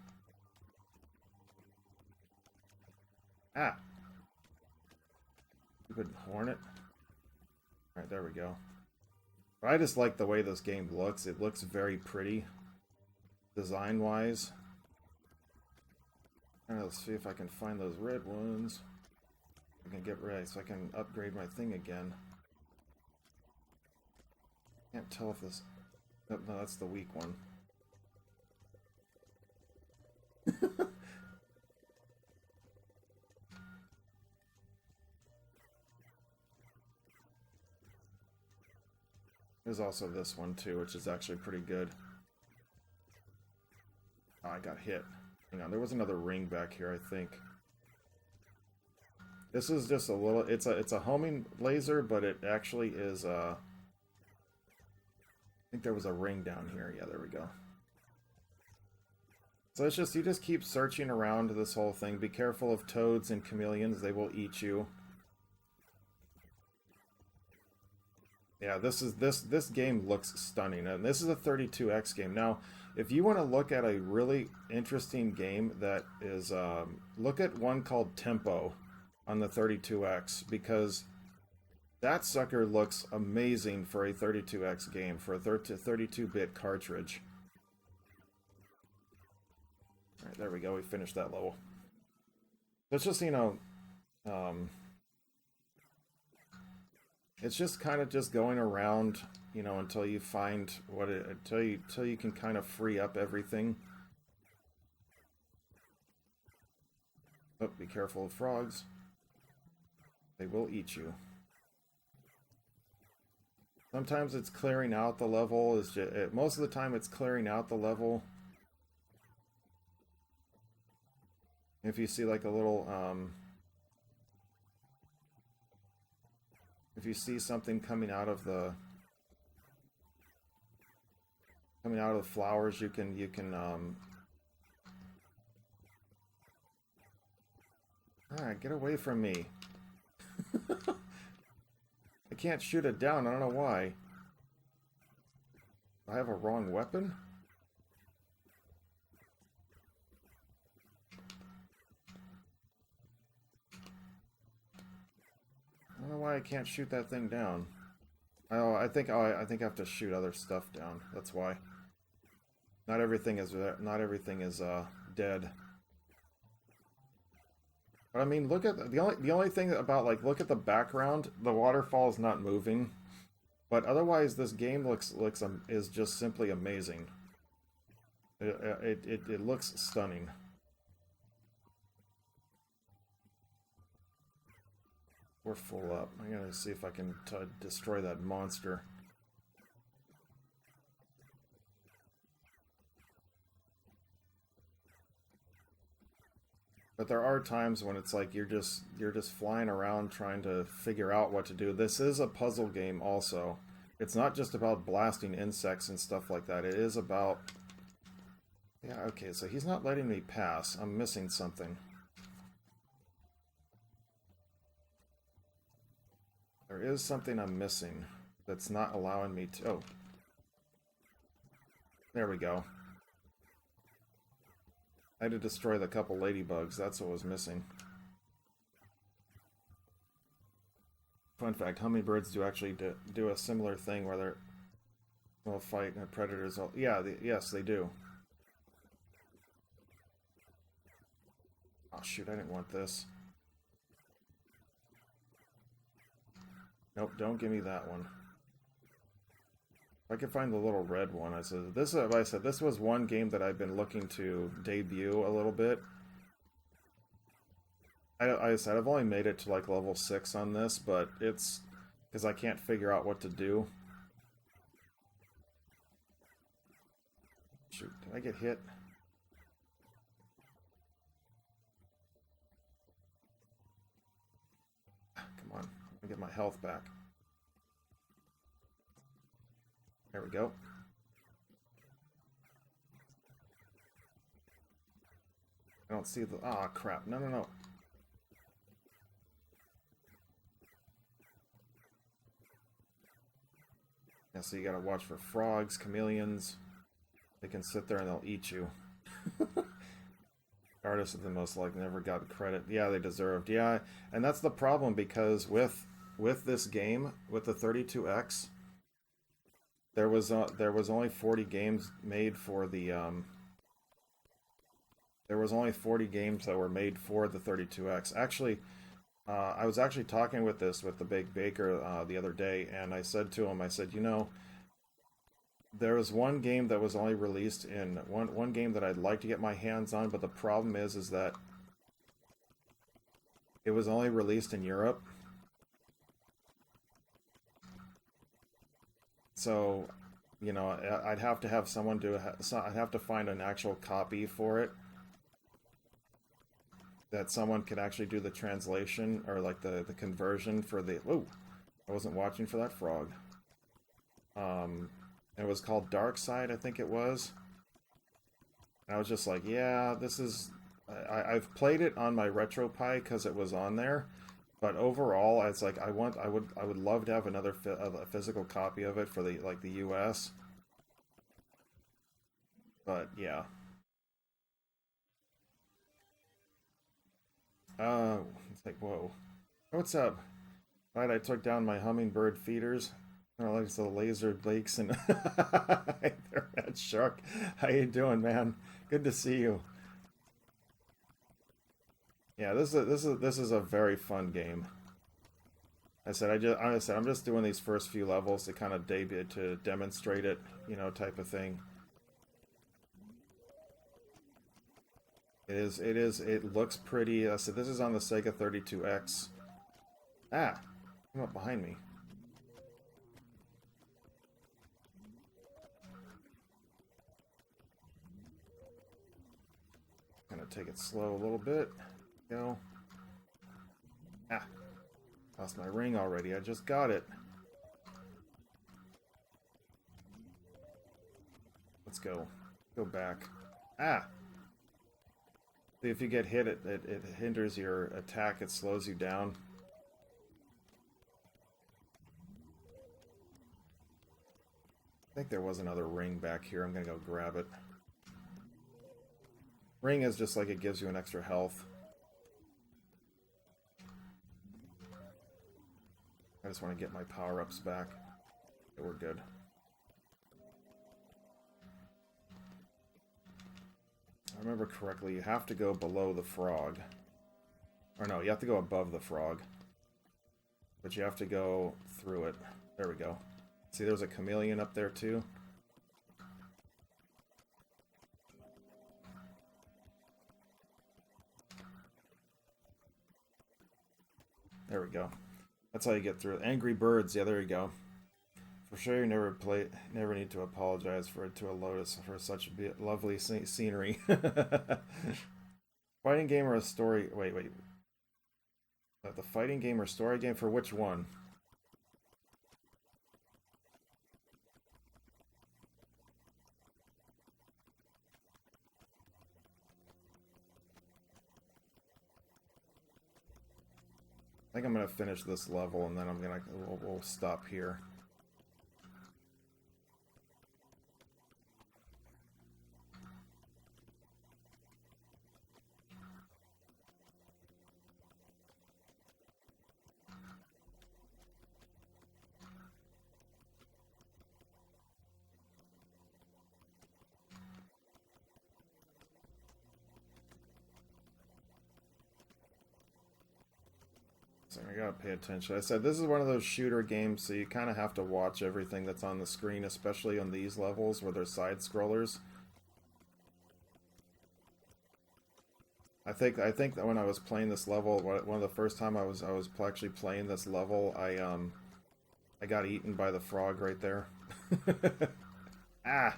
[SPEAKER 1] Ah! Stupid hornet. Alright, there we go. But I just like the way this game looks. It looks very pretty. Design-wise. Let's see if I can find those red ones. I can get ready so I can upgrade my thing again. Can't tell if this... Oh, no, that's the weak one. There's also this one too, which is actually pretty good. Oh, I got hit. Hang on, there was another ring back here, I think. This is just a little... It's a homing laser, but it actually is... I think there was a ring down here. Yeah, there we go. So it's just... You just keep searching around this whole thing. Be careful of toads and chameleons. They will eat you. Yeah, this game looks stunning, and this is a 32X game. Now, if you want to look at a really interesting game that is, look at one called Tempo on the 32X, because that sucker looks amazing for a 32X game, for a 32-bit cartridge. Alright, there we go, we finished that level. So it's just, you know, it's just kind of just going around, you know, until you find what it, until you can kind of free up everything. Oh, be careful of frogs. They will eat you. Sometimes it's clearing out the level. Is just, most of the time it's clearing out the level. If you see like a little, if you see something coming out of the flowers, you can Alright, get away from me. I can't shoot it down, I don't know why. Do I have a wrong weapon? I don't know why I can't shoot that thing down. Oh, I think I have to shoot other stuff down. That's why. Not everything is dead. But I mean, look at the only thing about, like, look at the background. The waterfall is not moving, but otherwise this game is just simply amazing. It looks stunning. We're full up. I gotta see if I can destroy that monster. But there are times when it's like you're just flying around trying to figure out what to do. This is a puzzle game also. It's not just about blasting insects and stuff like that. It is about... Yeah, okay, so he's not letting me pass. I'm missing something. There is something I'm missing that's not allowing me to... Oh. There we go. I had to destroy the couple ladybugs. That's what was missing. Fun fact, hummingbirds do actually do a similar thing where they'll fight predators. Yeah, yes, they do. Oh, shoot, I didn't want this. Nope, don't give me that one. If I could find the little red one, I said this was one game that I've been looking to debut a little bit. I said I've only made it to like level 6 on this, but it's because I can't figure out what to do. Shoot, did I get hit? Come on, let me get my health back. There we go. I don't see the... Ah, crap. No, no, no. Yeah, so you gotta watch for frogs, chameleons. They can sit there and they'll eat you. Artists of the most like never got credit. Yeah, they deserved. Yeah, and that's the problem because with this game, with the 32X, there was only 40 games made for the there was only 40 games that were made for the 32X. Actually, I was actually talking with the Big Baker the other day, and I said to him, I said, you know, there was one game that was only released in one game that I'd like to get my hands on, but the problem is that it was only released in Europe. So, you know, I'd have to have someone do. I'd have to find an actual copy for it that someone could actually do the translation or like the conversion for the. Ooh, I wasn't watching for that frog. It was called Dark Side, I think it was. And I was just like, yeah, this is. I've played it on my RetroPie because it was on there, but overall, it's like I would love to have another a physical copy of it for the US. But yeah. It's like whoa, what's up? Right, I took down my hummingbird feeders. I like the laser lakes and hey there, Red Shark. How you doing, man? Good to see you. Yeah, this is a very fun game. I said I'm just doing these first few levels to kind of debut to demonstrate it, you know, type of thing. It looks pretty. So this is on the Sega 32X. Ah, come up behind me. Gonna take it slow a little bit. Go. Ah, lost my ring already. I just got it. Let's go. Go back. Ah. If you get hit, it hinders your attack. It slows you down. I think there was another ring back here. I'm gonna go grab it. Ring is just like it gives you an extra health. I just want to get my power-ups back. Okay, we're good. I remember correctly, you have to go below the frog. Or no, you have to go above the frog. But you have to go through it. There we go. See, there's a chameleon up there too. There we go. That's how you get through it. Angry Birds, yeah, there you go. For sure, you never need to apologize to a lotus for such lovely scenery. Fighting game or a story? Wait. The fighting game or story game for which one? I think I'm gonna finish this level and then we'll stop here. So I gotta pay attention. I said this is one of those shooter games, so you kind of have to watch everything that's on the screen, especially on these levels where they're side scrollers. I think that when I was playing this level, one of the first time I was actually playing this level, I got eaten by the frog right there. Ah.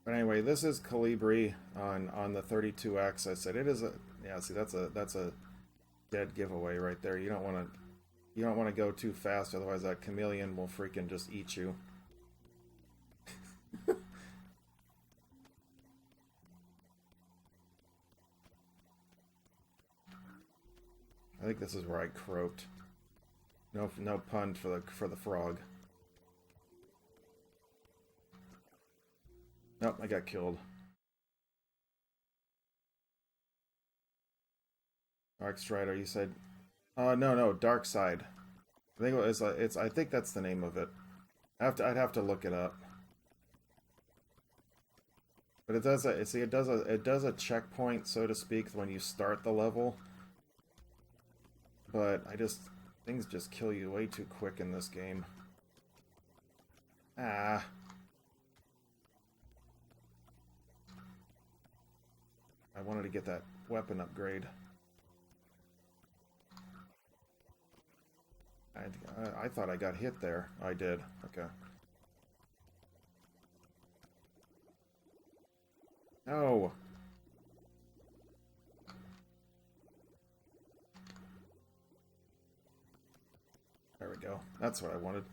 [SPEAKER 1] But anyway, this is Calibri on the 32X. I said it is a yeah. See, that's a dead giveaway right there. You don't want to go too fast, otherwise that chameleon will freaking just eat you. I think this is where I croaked. No pun for the frog. Nope, I got killed. Dark Strider, you said? No, Dark Side. I think it's. I think that's the name of it. I'd have to look it up. But it does a. See, it does a checkpoint, so to speak, when you start the level. But things just kill you way too quick in this game. Ah. I wanted to get that weapon upgrade. I thought I got hit there. I did. Okay. No. There we go. That's what I wanted.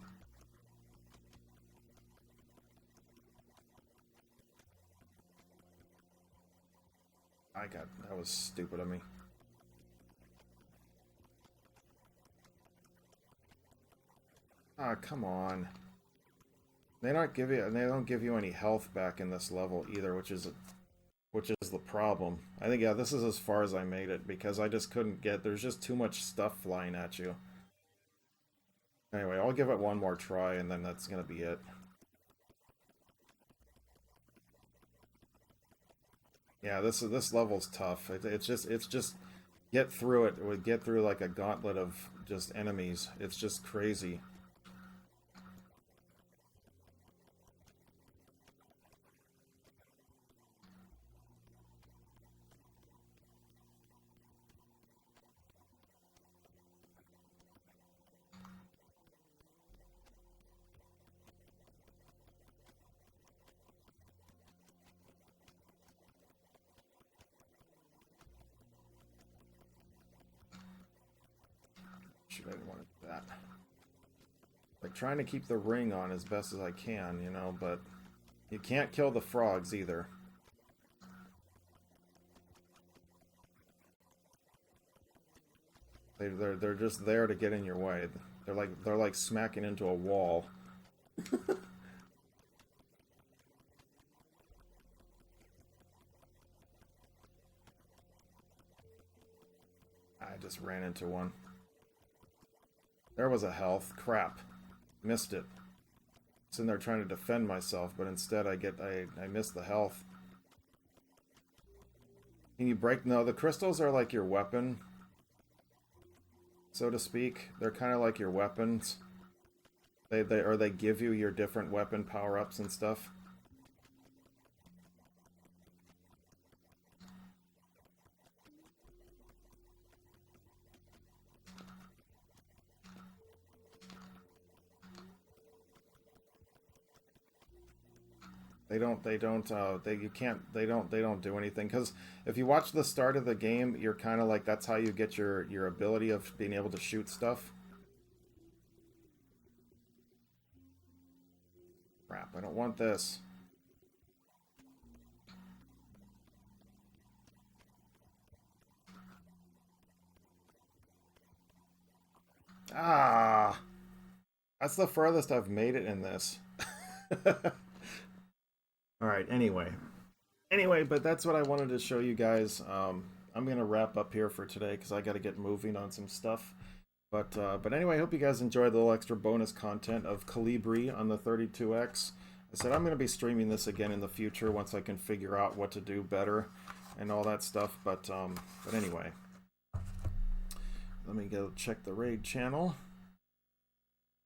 [SPEAKER 1] That was stupid of me. Ah, come on. They don't give you any health back in this level either, which is the problem. I think, yeah, this is as far as I made it because I just couldn't get, there's just too much stuff flying at you. Anyway, I'll give it one more try and then that's gonna be it. Yeah, this level's tough. It's just get through it. It would get through like a gauntlet of just enemies. It's just crazy. Shoot, I didn't want to do that. Like trying to keep the ring on as best as I can, you know, but you can't kill the frogs either. They're just there to get in your way. They're like smacking into a wall. I just ran into one. There was a health. Crap. Missed it. Sitting there trying to defend myself, but instead I missed the health. Can you break? No, the crystals are like your weapon, so to speak. They're kind of like your weapons. They give you your different weapon power-ups and stuff. They don't do anything, because if you watch the start of the game, you're kind of like, that's how you get your ability of being able to shoot stuff. Crap, I don't want this. Ah, that's the furthest I've made it in this. All right, anyway, but that's what I wanted to show you guys. I'm gonna wrap up here for today because I got to get moving on some stuff. But anyway, I hope you guys enjoyed the little extra bonus content of Calibri on the 32X. I said I'm gonna be streaming this again in the future once I can figure out what to do better and all that stuff. But anyway, let me go check the raid channel.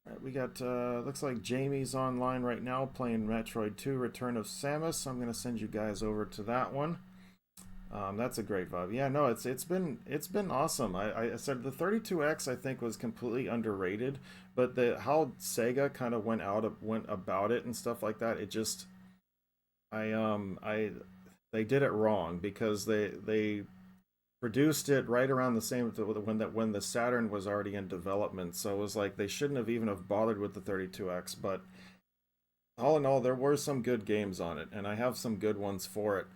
[SPEAKER 1] All right, we got, looks like Jamie's online right now playing Metroid 2 Return of Samus. I'm going to send you guys over to that one. That's a great vibe. Yeah, no, it's been awesome. I said the 32X I think was completely underrated, but how Sega kind of went about it and stuff like that, it just they did it wrong because they produced it right around the same when the Saturn was already in development, so it was like they shouldn't have even have bothered with the 32X. But all in all, there were some good games on it, and I have some good ones for it.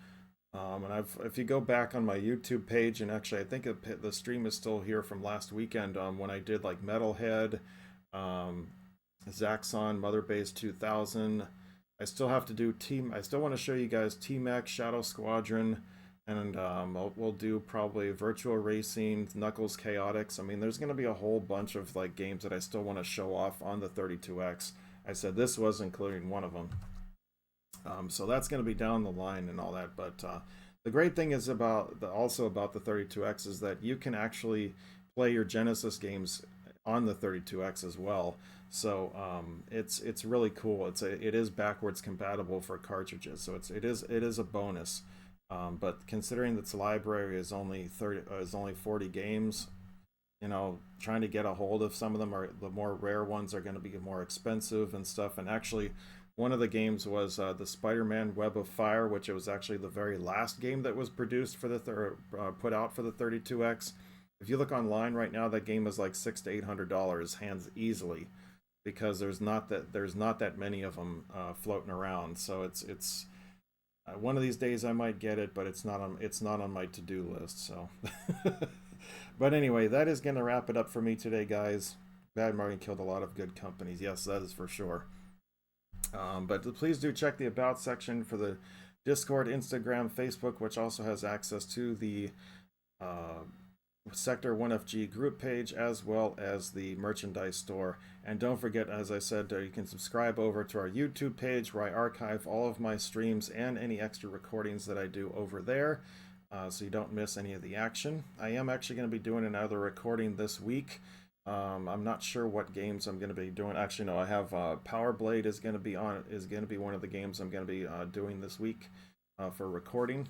[SPEAKER 1] And if you go back on my YouTube page, and actually I think the stream is still here from last weekend, when I did like Metalhead, um, Zaxxon, Mother Base 2000. I still have to do Team. I still want to show you guys T-Mac, Shadow Squadron, and we'll do probably Virtual Racing, Knuckles Chaotix. I mean, there's going to be a whole bunch of like games that I still want to show off on the 32X. I said this was including one of them. So that's going to be down the line and all that. But the great thing is also about the 32X is that you can actually play your Genesis games on the 32X as well. So it's really cool. It is backwards compatible for cartridges, so it is a bonus. But considering that its library is only 40 games, you know, trying to get a hold of some of them, are the more rare ones are going to be more expensive and stuff. And actually, one of the games was the Spider-Man Web of Fire, which it was actually the very last game that was produced for the put out for the 32X. If you look online right now, that game is like $600 to $800 hands easily, because there's not that many of them floating around. So it's one of these days I might get it, but it's not on my to-do list. So, but anyway, that is going to wrap it up for me today, guys. Bad Martin killed a lot of good companies. Yes, that is for sure. But please do check the About section for the Discord, Instagram, Facebook, which also has access to the Sector 1FG group page, as well as the merchandise store. And don't forget, as I said, you can subscribe over to our YouTube page, where I archive all of my streams and any extra recordings that I do over there, so you don't miss any of the action. I am actually going to be doing another recording this week. I'm not sure what games I'm going to be doing. Actually, no, I have Power Blade is going to be one of the games I'm going to be doing this week for recording,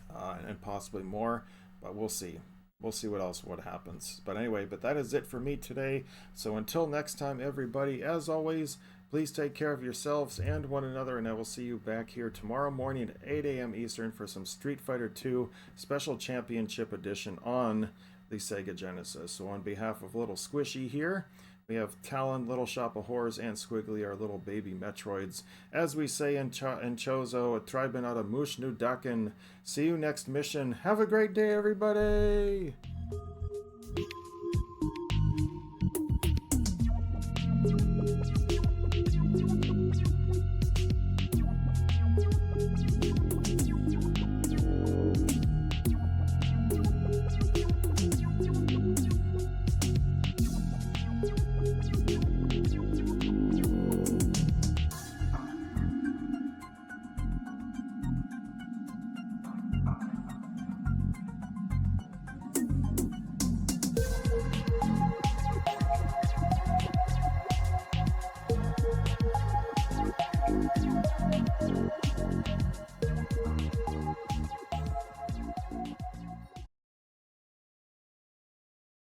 [SPEAKER 1] and possibly more. But we'll see. We'll see what happens. But anyway, that is it for me today. So until next time, everybody, as always, please take care of yourselves and one another, and I will see you back here tomorrow morning at 8 a.m. Eastern for some Street Fighter II Special Championship Edition on the Sega Genesis. So on behalf of Little Squishy here, we have Talon, Little Shop of Horrors, and Squiggly, our little baby Metroids. As we say in Chozo, Tribenata Mush Nudakin. See you next mission. Have a great day, everybody!